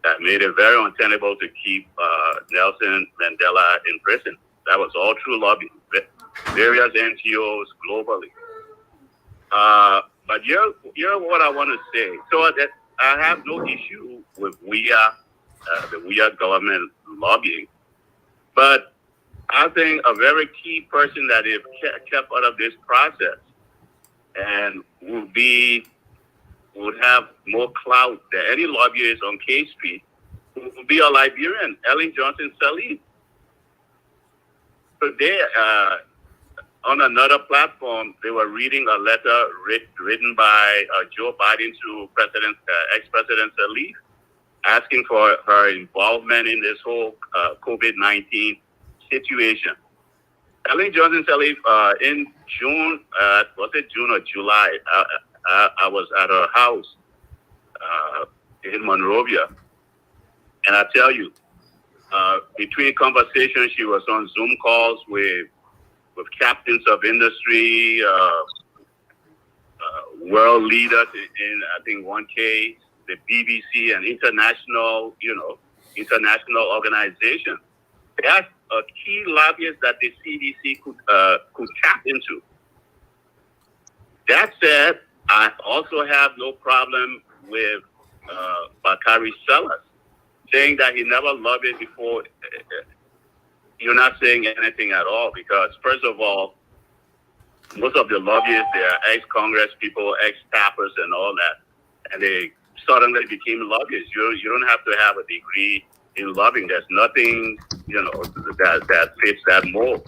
that made it very untenable to keep Nelson Mandela in prison. That was all through lobbying, various NGOs globally. But you're what I want to say. So that I have no issue with the WIA government lobbying. But I think a very key person that is kept out of this process and would have more clout than any lobbyist on K Street would be a Liberian, Ellen Johnson Sirleaf. Today, on another platform, they were reading a letter written by Joe Biden to ex-President Sirleaf, asking for her involvement in this whole COVID-19 situation. Ellen Johnson Sirleaf, in June, was it June or July? I was at her house in Monrovia, and I tell you, between conversations, she was on Zoom calls with captains of industry, world leaders in I think one case, the BBC, and international organizations. That's a key lobbyist that the CDC could tap into. That said, I also have no problem with Bakari Sellers saying that he never lobbied before. You're not saying anything at all because, first of all, most of the lobbyists, they are ex-Congress people, ex-staffers and all that, and they suddenly became lobbyists. You don't have to have a degree in lobbying. There's nothing, that fits that mold.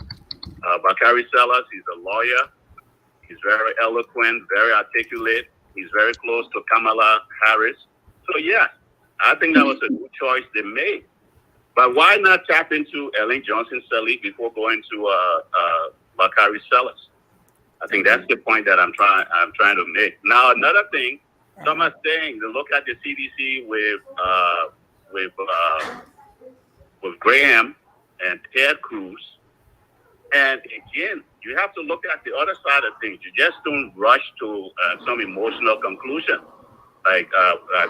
Bakari Sellers, he's a lawyer. He's very eloquent, very articulate. He's very close to Kamala Harris. So, yeah, I think that was a good choice they made. But why not tap into Ellen Johnson Sirleaf before going to Bakari Sellers? I think that's the point that I'm trying to make. Now, another thing, some are saying to look at the CDC with Graham and Ted Cruz. And again, you have to look at the other side of things. You just don't rush to some emotional conclusion like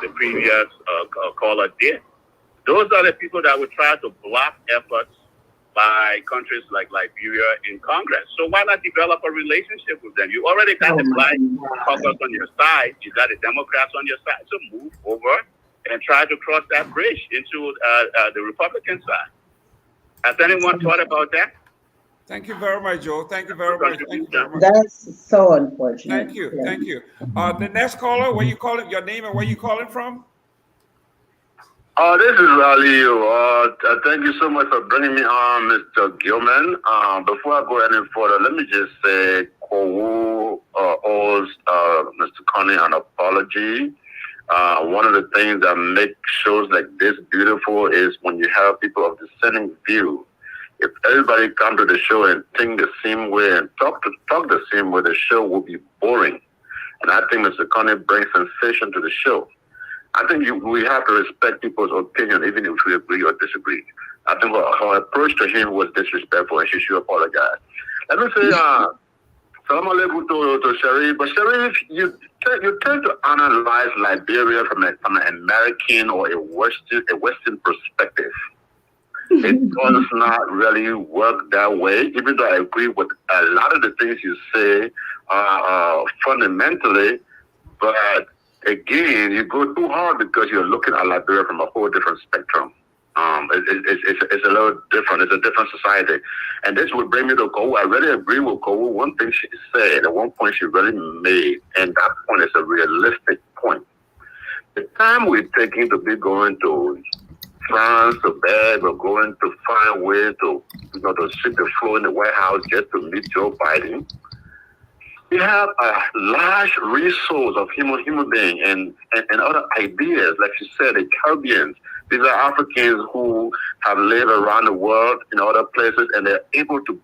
the previous caller did. Those are the people that would try to block efforts by countries like Liberia in Congress. So why not develop a relationship with them? You already got the Black caucus on your side. You got the Democrats on your side. So move over and try to cross that bridge into the Republican side. Has anyone thought about that? Thank you very much, Joe. Thank you very much. Thank you very much. That's so unfortunate. Thank you. Thank you. The next caller, where you calling? Your name and where you calling from? This is Raleigh. Thank you so much for bringing me on, Mr. Gilman. Before I go any further, let me just say, Kowu owes Mr. Connie an apology. One of the things that make shows like this beautiful is when you have people of dissenting view. If everybody come to the show and think the same way and talk the same way, the show will be boring. And I think Mr. Connie brings sensation to the show. I think we have to respect people's opinion, even if we agree or disagree. I think her approach to him was disrespectful, and she should apologize. Let me say, salam alaikum to Sharif. But Sharif, you tend to analyze Liberia from an American or a Western perspective. It does not really work that way, even though I agree with a lot of the things you say fundamentally, but again, you go too hard because you're looking at Liberia from a whole different spectrum. It's a little different. It's a different society. And this would bring me to Kowu. I really agree with Kowu. One thing she said, at one point she really made, and that point is a realistic point. The time we're taking to be going to France to beg or going to find ways to, to sweep the floor in the White House just to meet Joe Biden. We have a large resource of human being and other ideas, like you said, the Caribbeans. These are Africans who have lived around the world in other places, and they're able to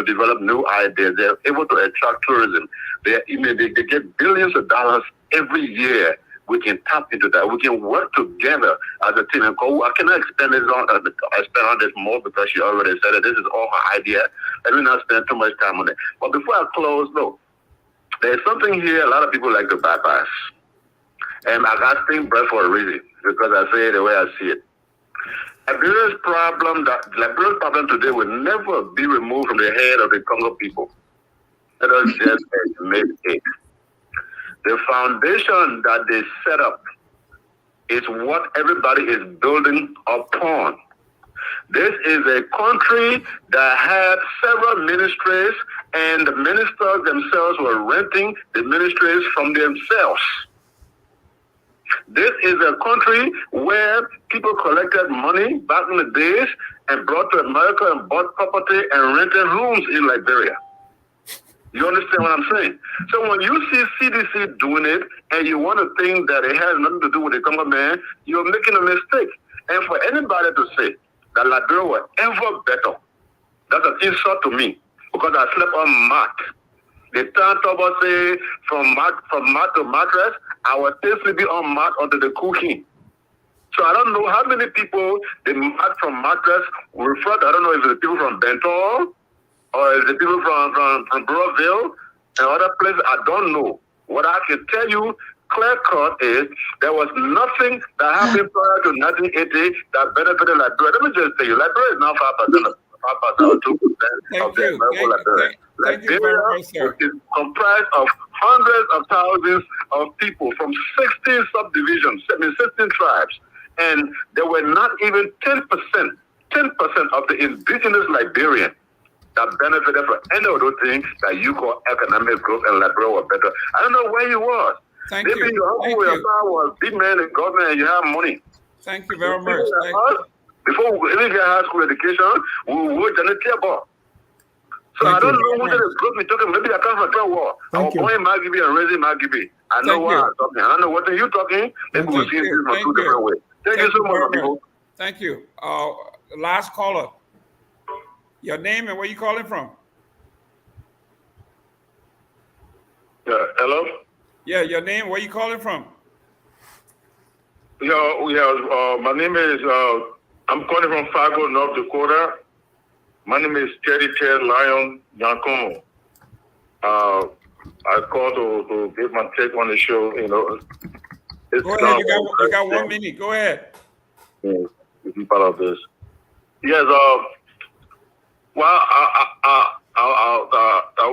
develop new ideas. They're able to attract tourism. They get billions of dollars every year. We can tap into that. We can work together as a team. And I cannot expand on this more because she already said that this is all her idea. Let me not spend too much time on it. But before I close, no, there's something here a lot of people like to bypass. And I got think breath for a reason, because I say it the way I see it. Liberia's problem today will never be removed from the head of the Congo people. Let us just admit it. The foundation that they set up is what everybody is building upon. This is a country that had several ministries, and the ministers themselves were renting the ministries from themselves. This is a country where people collected money back in the days and brought to America and bought property and rented rooms in Liberia. You understand what I'm saying? So when you see CDC doing it and you want to think that it has nothing to do with the Congo man, you're making a mistake. And for anybody to say that Liberia was ever better, that's an insult to me, because I slept on mat. The time about say from mat to mattress, I was still sleeping on mat until the cooking. So I don't know how many people the mat from mattress refer to. I don't know if it's the people from Bento or is the people from Broadville and other places. I don't know. What I can tell you clear cut is there was nothing that happened prior to 1980 that benefited Liberia. Let me just tell you, Liberia is now 5% or 2% of the American Liberia. Liberia is comprised of hundreds of thousands of people from 16 subdivisions, 16 tribes, and there were not even 10% of the indigenous Liberians that benefited from any of those things that you call economic growth, and Liberia was better. I don't know where you was. Thank Maybe you. your uncle was big man in government and you have money. Thank you very much. Before we even get high school education, we were janitor ball. So I don't know what the group is talking. Maybe I come from a war. I was born in Magibi and raised in Magibi. I know what I'm talking. I don't know what you're talking. Maybe we'll see this from two different ways. Thank you so much, people. Thank you. Last caller. Your name and where you calling from? Yeah, hello? Yeah, your name, where you calling from? My name is, I'm calling from Fargo, North Dakota. My name is Teddy Ted Lion Yankomo. I called to give my take on the show, Go ahead, you got 1 minute, go ahead. Yeah, to be part of this. Yes, well,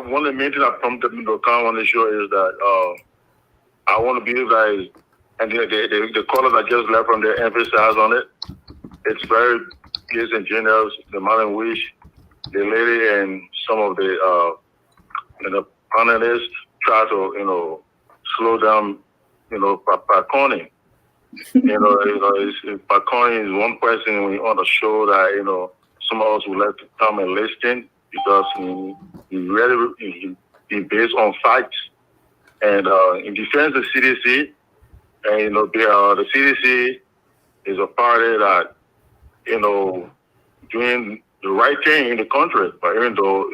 one of the main things that prompted me to come on the show is that I want to be you guys, and the caller that just left from there emphasize on it. It's very disingenuous, the manner in which the lady and some of the panelists try to slow down Pakoni. Pakoni is one person on the show that some of us would like to come and listen, because he based on facts and in defense of CDC, and the CDC is a party that doing the right thing in the country, but even though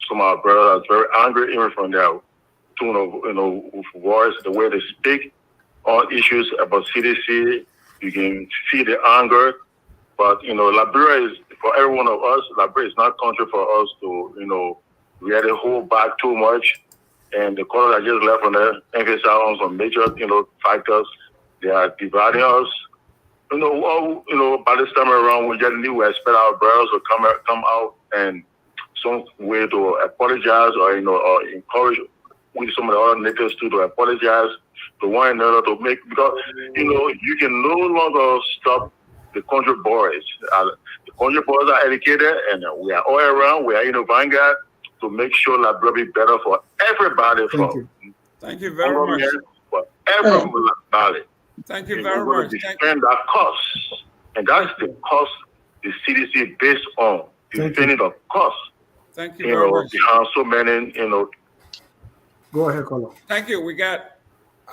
some of our brothers are very angry, even from their tune of voice, the way they speak on issues about CDC, you can see the anger. But Liberia is, for every one of us, Liberia is not country for us to really hold back too much. And the caller that just left from there emphasized on some major factors. They are dividing us. By this time around, we just need to expect our brothers to come out and some way to apologize or encourage with some of the other natives to apologize to one another to make, because, you can no longer stop the country boys. The country boys are educated, and we are all around. We are in the vanguard to make sure Liberia be better for everybody. Thank you very much. For everybody. Thank you very much. Defend that cost, and that's the cost the CDC based on defending the cost. Thank you very much. Behind so many, Go ahead, caller. Thank you.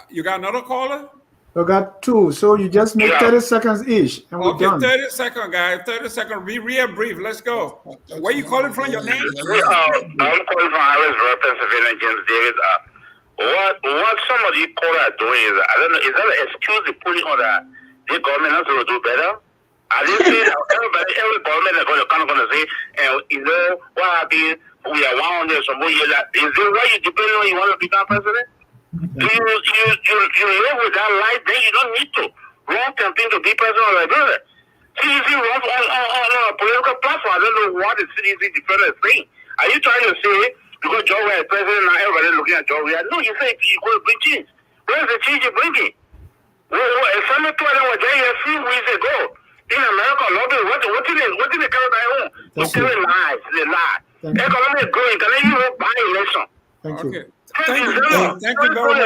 You got another caller? We got two, so you just make 30 seconds each, and we're done. 30 seconds, guys. 30 seconds. Be real brief. Let's go. Where you calling from? Your name? I'm calling from Harrisburg, Pennsylvania, James David. What some of you callers are doing is, I don't know, is that an excuse they put on the government has to do better? I didn't say that every government is going to say, what happened? We are 100 some more years. Is it why you depend on you want to become president? You live with that life, then you don't need to run campaign to be president of Liberia. CDC runs on a political platform. I don't know what the CDC defender is saying. Are you trying to say because Joe is president now everybody looking at Joe? No, you say you're going to bring change. Where's the change you're bringing? Some people were there a few weeks ago in America. What did they carry their own? They're telling lies. They lie. Economic growing. Can you buy election? Thank you. Thank you very much.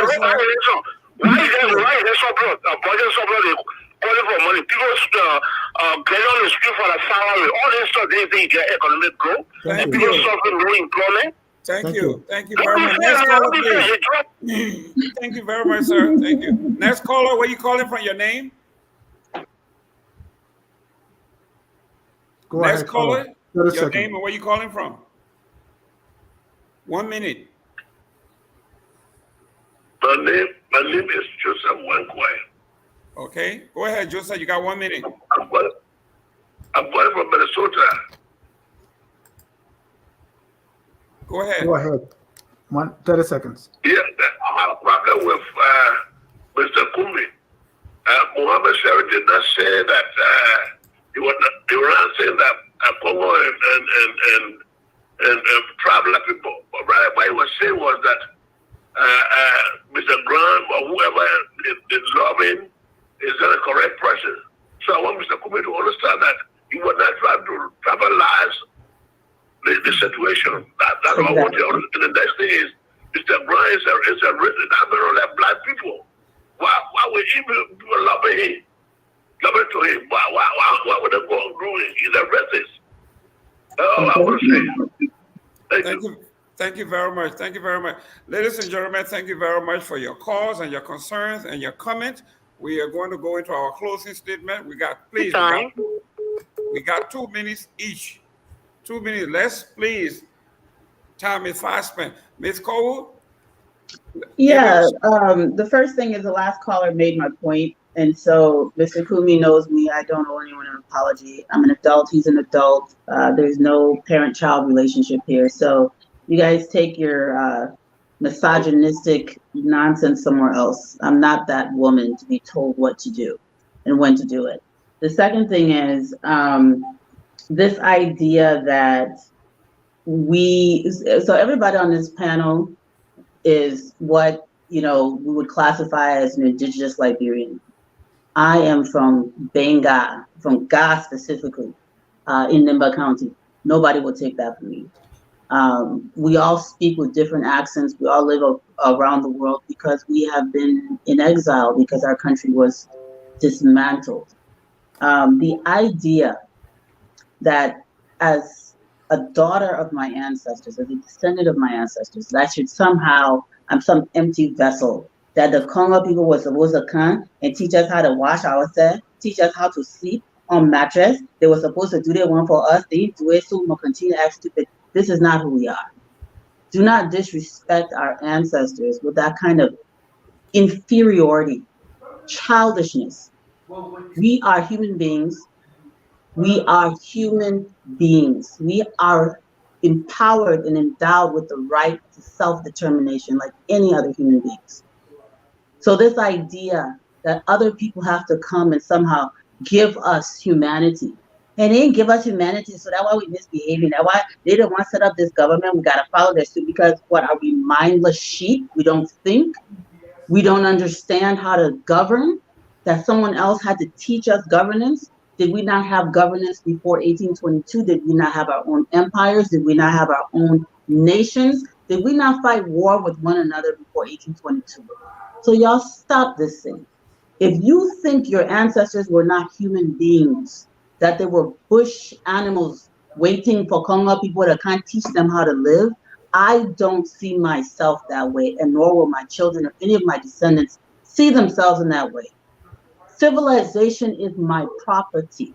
Why is there surplus? Budget surplus? Calling for money. People get on the street for the salary. All this stuff they say get economic growth. And people suffering low employment. Thank you. Thank you very much. Next caller, please. Thank you very much, sir. Thank you. Next caller, where you calling from? Your name? Go Next ahead, caller, your name and where you calling from? 1 minute. My name is Joseph Wankwai. Okay, go ahead, Joseph. You got 1 minute. I'm calling from Minnesota. Go ahead. Go ahead. 30 seconds. Yeah, I have a problem with Mr. Kumi. Mohammed Sharif did not say that he was not saying that Congo and tribal people. But rather, what he was saying was that Mr. Grant or whoever is lobbying is not a correct person. So I want Mr. Kumi to understand that he was not trying to trivialize the situation. That's what I want to understand. The next thing is, Mr. Grant is a rich admiral of black people. Why would even people lobby him? Lobby to him? Why would they go and do it? He's a racist. I want to say. Thank you. Thank you very much. Thank you very much. Ladies and gentlemen, thank you very much for your calls and your concerns and your comments. We are going to go into our closing statement. We got 2 minutes each. 2 minutes. Let's please. Time is fast spent. Ms. Cole? Yeah, the first thing is the last caller made my point. And so Mr. Kumi knows me. I don't owe anyone an apology. I'm an adult. He's an adult. There's no parent-child relationship here. So you guys take your misogynistic nonsense somewhere else. I'm not that woman to be told what to do and when to do it. The second thing is this idea that so everybody on this panel is what, we would classify as an indigenous Liberian. I am from Benga, from Ga specifically, in Nimba County. Nobody will take that from me. We all speak with different accents. We all live around the world because we have been in exile because our country was dismantled. The idea that as a daughter of my ancestors, as a descendant of my ancestors, that should somehow, I'm some empty vessel, that the Congo people were supposed to come and teach us how to wash ourselves, teach us how to sleep on mattress. They were supposed to do their one for us. They didn't do it, so we'll continue to act stupid. This is not who we are. Do not disrespect our ancestors with that kind of inferiority, childishness. We are human beings. We are human beings. We are empowered and endowed with the right to self-determination like any other human beings. So this idea that other people have to come and somehow give us humanity, and they didn't give us humanity, so that's why we misbehaving. That's why they don't want to set up this government. We got to follow their suit because what, are we mindless sheep? We don't think. We don't understand how to govern, that someone else had to teach us governance. Did we not have governance before 1822? Did we not have our own empires? Did we not have our own nations? Did we not fight war with one another before 1822? So y'all stop this thing. If you think your ancestors were not human beings, that they were bush animals waiting for Congo people that can't teach them how to live, I don't see myself that way, and nor will my children or any of my descendants see themselves in that way. Civilization is my property.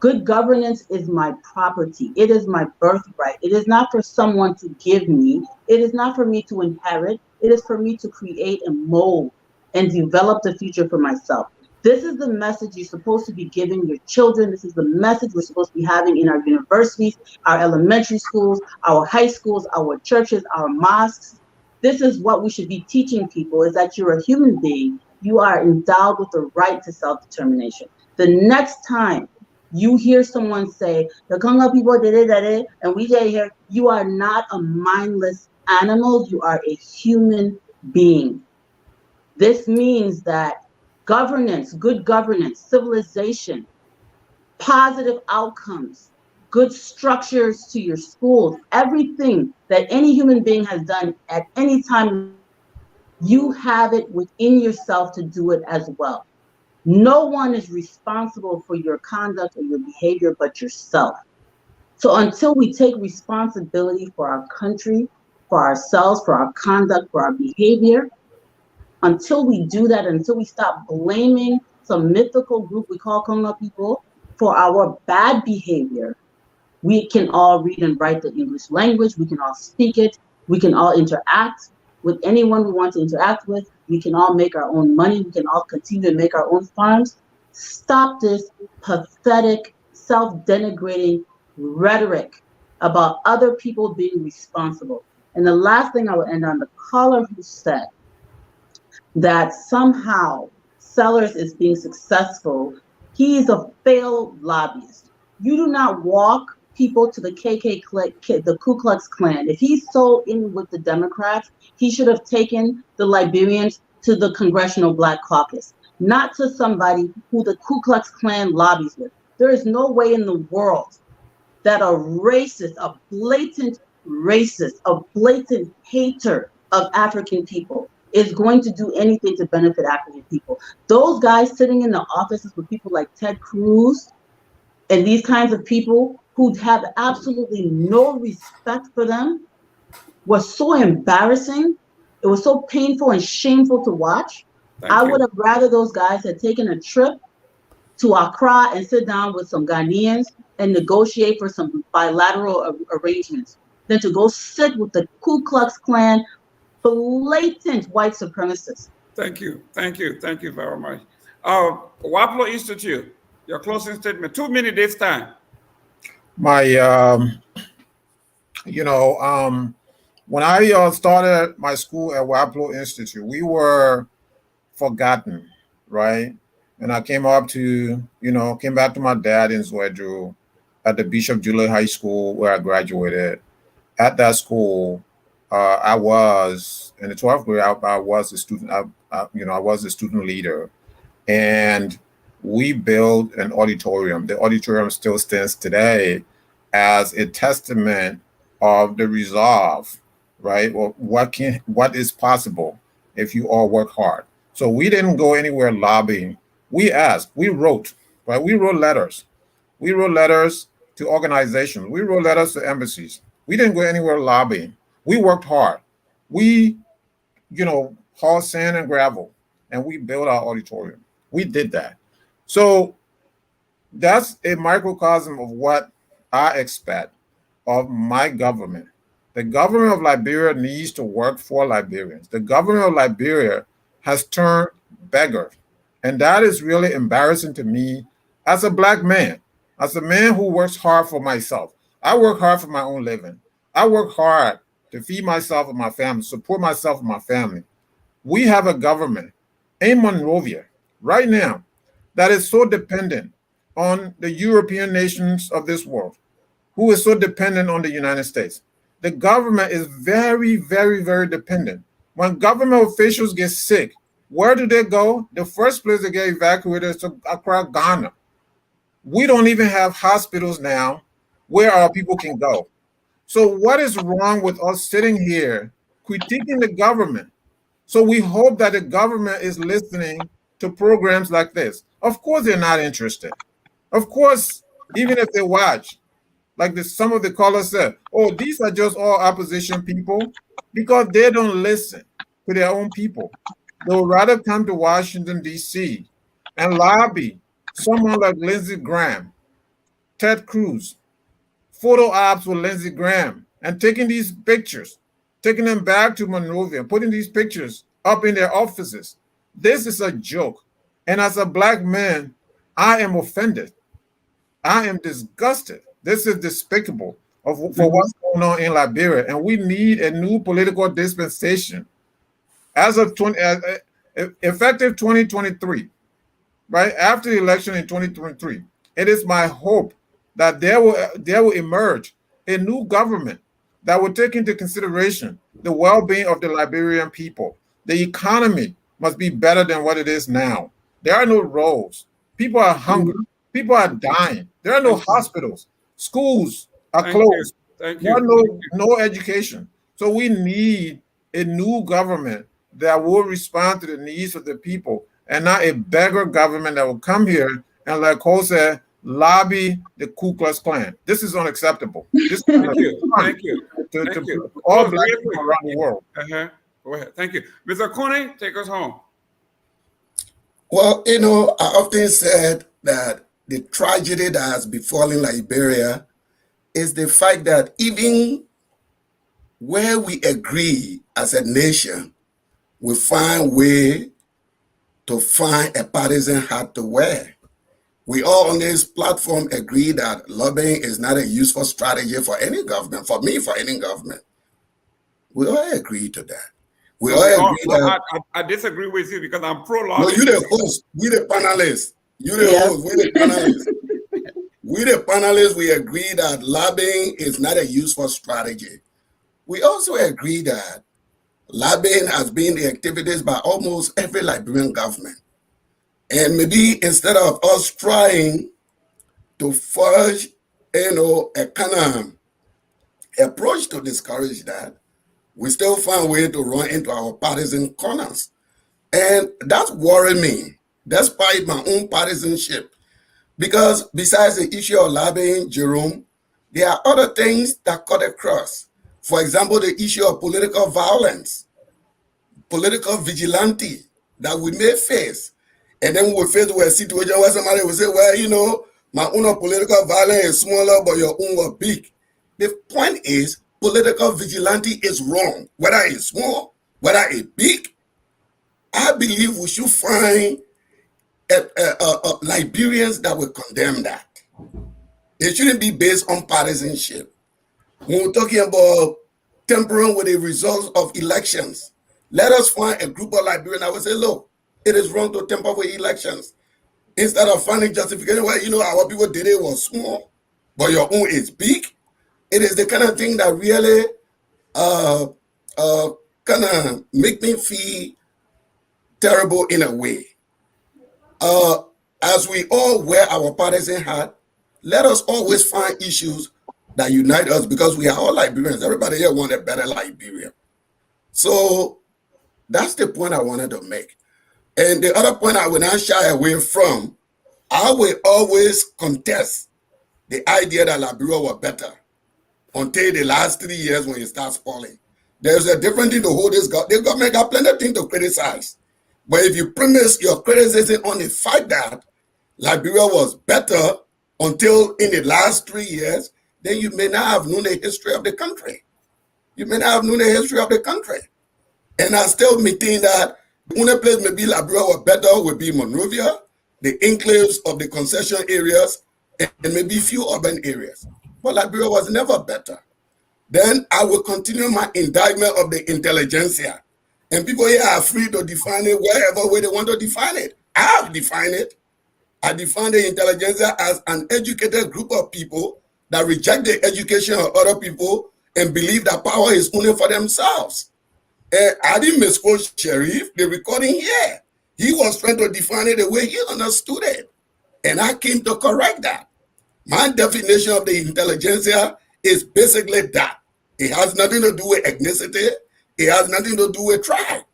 Good governance is my property. It is my birthright. It is not for someone to give me. It is not for me to inherit. It is for me to create and mold and develop the future for myself. This is the message you're supposed to be giving your children. This is the message we're supposed to be having in our universities, our elementary schools, our high schools, our churches, our mosques. This is what we should be teaching people, is that you're a human being. You are endowed with the right to self-determination. The next time you hear someone say, the Congo people did it, and we did here, you are not a mindless animal. You are a human being. This means that governance, good governance, civilization, positive outcomes, good structures to your schools, everything that any human being has done at any time, you have it within yourself to do it as well. No one is responsible for your conduct or your behavior but yourself. So until we take responsibility for our country, for ourselves, for our conduct, for our behavior, until we do that, until we stop blaming some mythical group we call Congo people for our bad behavior, we can all read and write the English language, we can all speak it, we can all interact with anyone we want to interact with, we can all make our own money, we can all continue to make our own farms. Stop this pathetic, self-denigrating rhetoric about other people being responsible. And the last thing I will end on, the caller who said that somehow Sellers is being successful, he's a failed lobbyist. You do not walk people to the the Ku Klux Klan. If he's so in with the Democrats, he should have taken the Liberians to the Congressional Black Caucus, not to somebody who the Ku Klux Klan lobbies with. There is no way in the world that a racist, a blatant racist, a blatant hater of African people is going to do anything to benefit African people. Those guys sitting in the offices with people like Ted Cruz and these kinds of people who have absolutely no respect for them was so embarrassing. It was so painful and shameful to watch. I would have rather those guys had taken a trip to Accra and sit down with some Ghanaians and negotiate for some bilateral arrangements than to go sit with the Ku Klux Klan blatant white supremacists. Thank you very much. Waplo Institute, your closing statement, 2 minutes this time. My, when I started my school at Waplo Institute, we were forgotten, right? And I came back to my dad in Zwedru at the Bishop Julie High School where I graduated. At that school, I was in the 12th grade. I was a student. I was a student leader, and we built an auditorium. The auditorium still stands today as a testament of the resolve, right? Well, what is possible if you all work hard. So we didn't go anywhere lobbying. We asked. We wrote. Right? We wrote letters. We wrote letters to organizations. We wrote letters to embassies. We didn't go anywhere lobbying. We worked hard. We, hauled sand and gravel, and we built our auditorium. We did that. So that's a microcosm of what I expect of my government. The government of Liberia needs to work for Liberians. The government of Liberia has turned beggar, and that is really embarrassing to me as a Black man, as a man who works hard for myself. I work hard for my own living. I work hard to feed myself and my family, support myself and my family. We have a government in Monrovia right now that is so dependent on the European nations of this world, who is so dependent on the United States. The government is very, very, very dependent. When government officials get sick, Where do they go? The first place they get evacuated is to Accra, Ghana. We don't even have hospitals now where our people can go. So what is wrong with us sitting here critiquing the government? So we hope that the government is listening to programs like this. Of course, they're not interested. Of course, even if they watch, like some of the callers said, oh, these are just all opposition people, because they don't listen to their own people. They would rather come to Washington, D.C. and lobby someone like Lindsey Graham, Ted Cruz, photo ops with Lindsey Graham, and taking these pictures, taking them back to Monrovia, putting these pictures up in their offices. This is a joke. And as a black man, I am offended. I am disgusted. This is despicable for what's going on in Liberia. And we need a new political dispensation as of effective 2023, right? After the election in 2023. It is my hope that there will emerge a new government that will take into consideration the well-being of the Liberian people. The economy must be better than what it is now. There are no roads. People are hungry. People are dying. There are no hospitals. Schools are closed. Thank There are you. no education. So we need a new government that will respond to the needs of the people, and not a beggar government that will come here and, like Cole said, lobby the Ku Klux Klan. This is unacceptable. This is Thank you. Thank you. to all black people around the world. Go ahead. Thank you. Mr. Kone, take us home. Well, I often said that the tragedy that has befallen Liberia is the fact that even where we agree as a nation, we find way to find a partisan hat to wear. We all on this platform agree that lobbying is not a useful strategy for any government, for me, for any government. We all agree to that. We all agree that... I disagree with you because I'm pro-lobbying. No, you the host. We the panelists. You the host. We the panelists. We the panelists, we agree that lobbying is not a useful strategy. We also agree that lobbying has been the activities by almost every Liberian government. And maybe instead of us trying to forge, a kind of approach to discourage that, we still find a way to run into our partisan corners. And that's worrying me, despite my own partisanship. Because besides the issue of lobbying, Jerome, there are other things that cut across. For example, the issue of political violence, political vigilante that we may face. And then we're faced with a situation where somebody will say, well, my own political violence is smaller, but your own was big. The point is, political vigilante is wrong, whether it's small, whether it's big. I believe we should find Liberians that will condemn that. It shouldn't be based on partisanship. When we're talking about tampering with the results of elections, let us find a group of Liberians that will say, look, it is wrong to tamper with elections. Instead of finding justification, our people did it was small, but your own is big. It is the kind of thing that really kind of make me feel terrible in a way. As we all wear our partisan hat, let us always find issues that unite us, because we are all Liberians. Everybody here wants a better Liberia. So that's the point I wanted to make. And the other point I will not shy away from, I will always contest the idea that Liberia was better until the last 3 years when it starts falling. There's a different thing to hold this government. The government got plenty of things to criticize. But if you premise your criticism on the fact that Liberia was better until in the last 3 years, then you may not have known the history of the country. You may not have known the history of the country. And I still maintain that the only place maybe Liberia was better would be Monrovia, the enclaves of the concession areas, and maybe a few urban areas. But Liberia was never better. Then I will continue my indictment of the intelligentsia. And people here are free to define it wherever way they want to define it. I have defined it. I define the intelligentsia as an educated group of people that reject the education of other people and believe that power is only for themselves. I didn't misquote Sheriff. The recording here. He was trying to define it the way he understood it. And I came to correct that. My definition of the intelligentsia is basically that. It has nothing to do with ethnicity. It has nothing to do with tribe.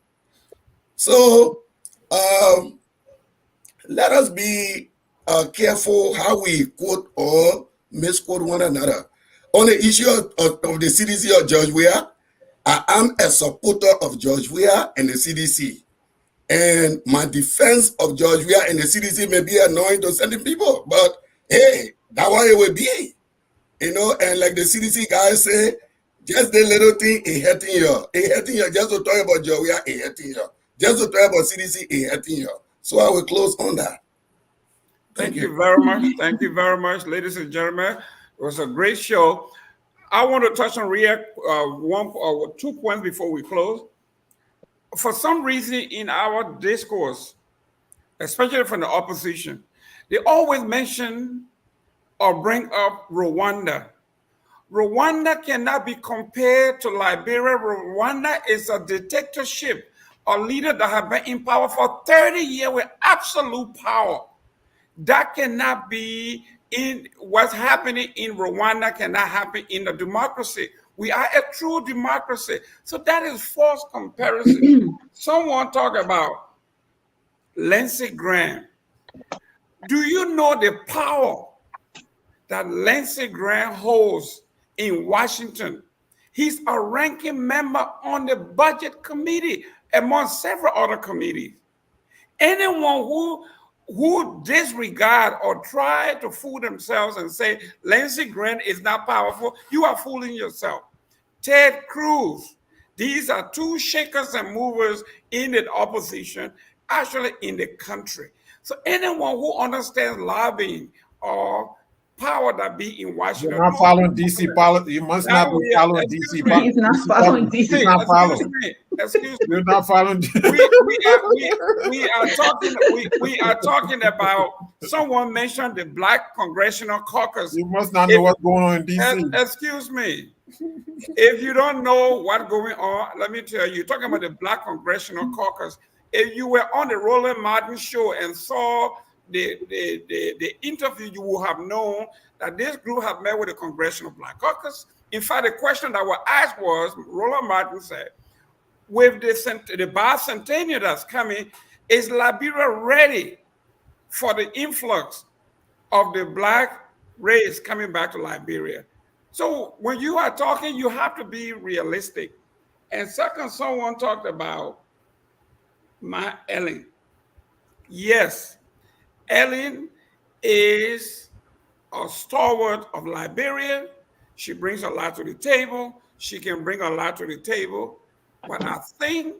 So let us be careful how we quote or misquote one another. On the issue of the CDC or George Weah, I am a supporter of George Weah and the CDC. And my defense of George Weah and the CDC may be annoying to certain people, but hey, that's what it will be. And like the CDC guys say, just the little thing, it hurting you. Just to talk about George Weah, it hurting you. Just to talk about CDC, it hurting you. So I will close on that. Thank you very much. Thank you very much, ladies and gentlemen. It was a great show. I want to touch on one or 2 points before we close. For some reason in our discourse, especially from the opposition, they always mention or bring up Rwanda. Rwanda cannot be compared to Liberia. Rwanda is a dictatorship, a leader that has been in power for 30 years with absolute power. That cannot be in what's happening in Rwanda cannot happen in a democracy. We are a true democracy. So that is false comparison. Someone talk about Lindsey Graham. Do you know the power that Lindsey Graham holds in Washington? He's a ranking member on the budget committee among several other committees. Anyone who disregard or try to fool themselves and say Lindsey Graham is not powerful, you are fooling yourself. Ted Cruz, these are two shakers and movers in the opposition, actually in the country. So anyone who understands lobbying or power that be in Washington. You're not following DC politics. You must not be following DC politics. He's not following DC. He's not following. Excuse me. You're not following. We are talking about. Someone mentioned the Black Congressional Caucus. You must not know what's going on in DC. Excuse me. If you don't know what's going on, let me tell you. You're talking about the Black Congressional Caucus. If you were on the Roland Martin show and saw the interview, you will have known that this group have met with the Congressional Black Caucus. In fact, the question that was asked was, Roland Martin said, with the bicentennial that's coming, is Liberia ready for the influx of the Black race coming back to Liberia? So when you are talking, you have to be realistic. And second, someone talked about my Ellen. Yes, Ellen is a stalwart of Liberia. She brings a lot to the table. She can bring a lot to the table. But I think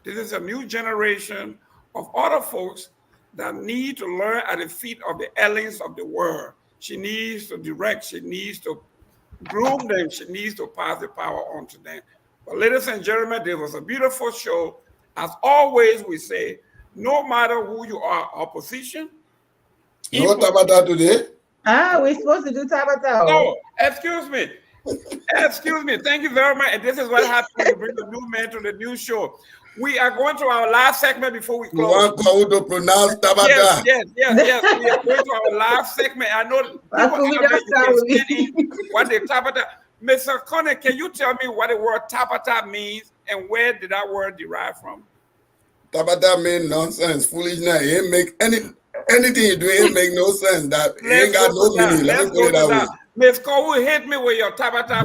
this is a new generation of other folks that need to learn at the feet of the Ellens of the world. She needs to direct. She needs to groom them. She needs to pass the power on to them. But ladies and gentlemen, this was a beautiful show. As always, we say, no matter who you are, opposition. No Tabata today? We're supposed to do Tabata. No, excuse me. Excuse me. Thank you very much. And this is what happens when you bring the new man to the new show. We are going to our last segment before we close. You want to pronounce Tabata? Yes. We are going to our last segment. I know people what the Tabata. Mr. Conner, can you tell me what the word Tabata means and where did that word derive from? Tabata means nonsense, foolishness. It ain't make anything you do, it make no sense. That it ain't got no meaning. Let me put it that way. Miss Cole, hit me with your Tabata.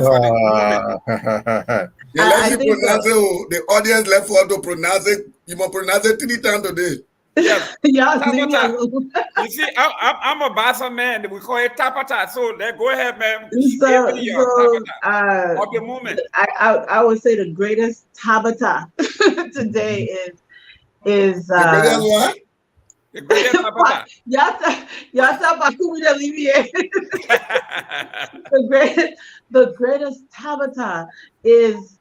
The audience left for to pronounce it. You must pronounce it 3 times today. Yes. You see, I'm a Bassa man. We call it Tapata. So go ahead, man. Of the moment. I would say the greatest Tabata today is the greatest what? The greatest Tabata. The greatest Tabata is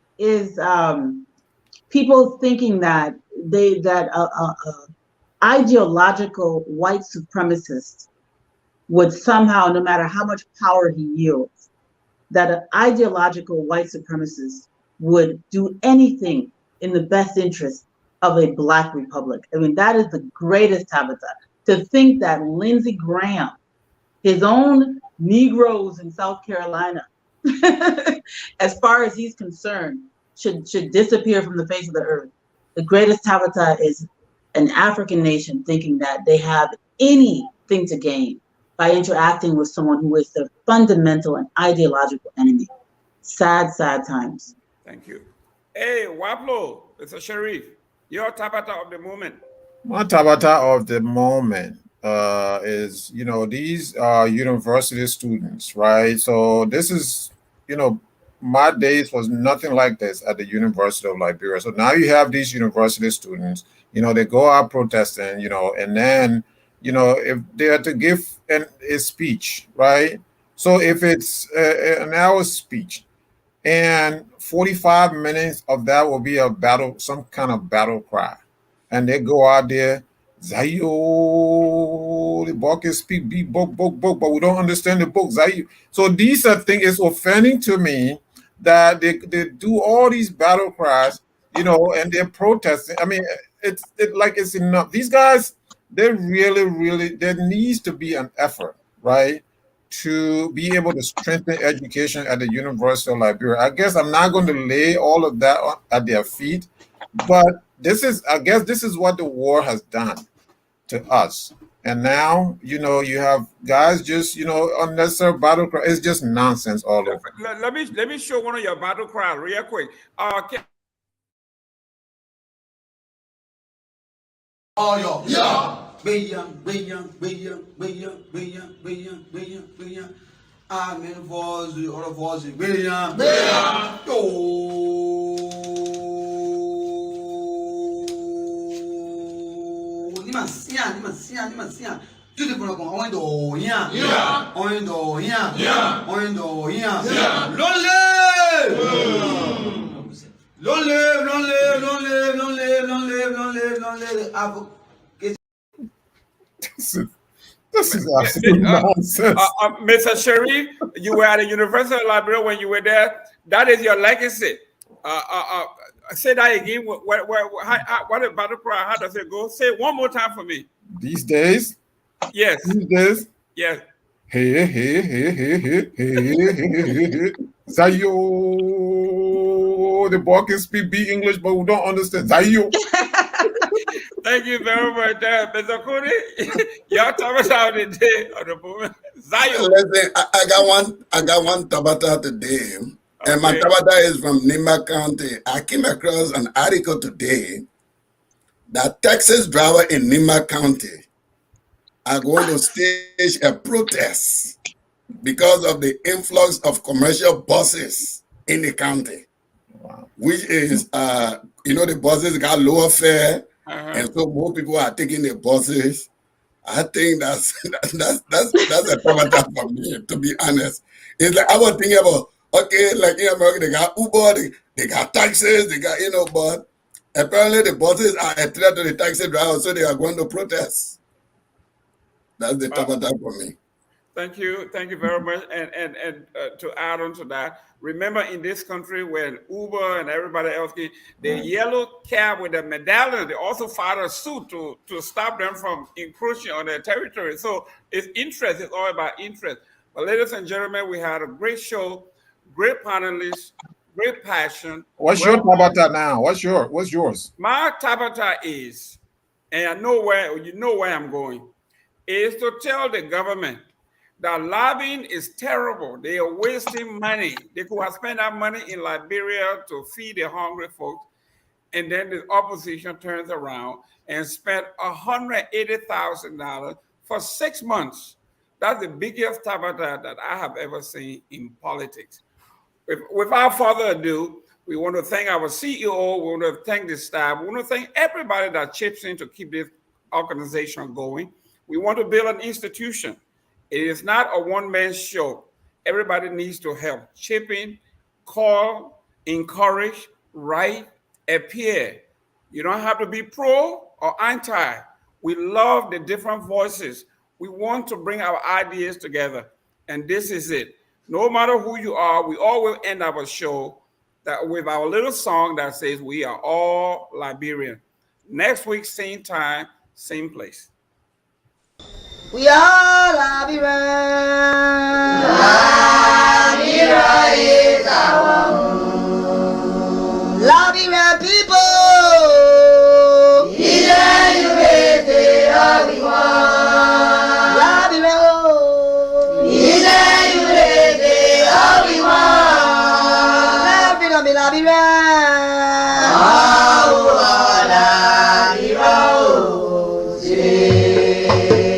people thinking that ideological white supremacist would somehow, no matter how much power he yields, that an ideological white supremacist would do anything in the best interest of a Black republic. I mean, that is the greatest Tabitha. To think that Lindsey Graham, his own Negroes in South Carolina, as far as he's concerned, should disappear from the face of the earth. The greatest Tabitha is an African nation thinking that they have anything to gain by interacting with someone who is their fundamental and ideological enemy. Sad, sad times. Thank you. Hey, Waplo, it's a Sharif. Your Tabata of the moment. My Tabata of the moment is, you know, these are university students, right? So this is, you know, my days was nothing like this at the University of Liberia. So now you have these university students, you know, they go out protesting, you know, and then, you know, if they are to give a speech, right? So if it's an hour speech, and 45 minutes of that will be a battle, some kind of battle cry. And they go out there, Zayo, the book is speak, be book, but we don't understand the book, Zayo. So these are things, it's offending to me that they do all these battle cries, you know, and they're protesting. I mean, it's enough. These guys, they really, there needs to be an effort, right, to be able to strengthen education at the University of Liberia. I guess I'm not going to lay all of that at their feet, but I guess this is what the war has done to us. And now, you know, you have guys just, you know, unnecessary battle cry. It's just nonsense all over. Let me show one of your battle cries real quick. Oh, yo. Yeah. I'm in voz, or voz, William. Yo. Nimasia. Tudo por algum onde oinha. Onde oinha. Long live. This is absolute nonsense. Mr. Sharif, you were at the University of Liberia when you were there. That is your legacy. Say that again. What about the cry? How does it go? Say it one more time for me. These days? Yes. These days? Yes. Hey. Zayo. The boy can speak big English, but we don't understand. Zayo. Thank you very much, Mr. Kudi. Y'all talk about the day of the moment. Zion. Listen, I got one Tabata today, and my Tabata is from Nima County. I came across an article today that taxi driver in Nima County are going to stage a protest because of the influx of commercial buses in the county, which is, you know, the buses got lower fare. And so more people are taking the buses. I think that's a Tabata for me, to be honest. It's like I was thinking about, okay, like in America, they got Uber, they got taxis, they got, you know, but apparently the buses are a threat to the taxi drivers, so they are going to protest. That's the Tabata for me. Thank you very much. And to add on to that, remember in this country when Uber and everybody else get the yellow cab with the medallion, they also filed a suit to stop them from encroaching on their territory. So it's interest. It's all about interest. But ladies and gentlemen, we had a great show, great panelists, great passion. What's your Tabata now? What's yours? My Tabata is, and I know where I'm going, is to tell the government that lobbying is terrible. They are wasting money. They could have spent that money in Liberia to feed the hungry folks. And then the opposition turns around and spent $180,000 for 6 months. That's the biggest Tabata that I have ever seen in politics. Without further ado, we want to thank our CEO. We want to thank the staff. We want to thank everybody that chips in to keep this organization going. We want to build an institution. It is not a one-man show. Everybody needs to help. Chip in, call, encourage, write, appear. You don't have to be pro or anti. We love the different voices. We want to bring our ideas together. And this is it. No matter who you are, we always end our show that with our little song that says we are all Liberian. Next week, same time, same place. We are Liberian.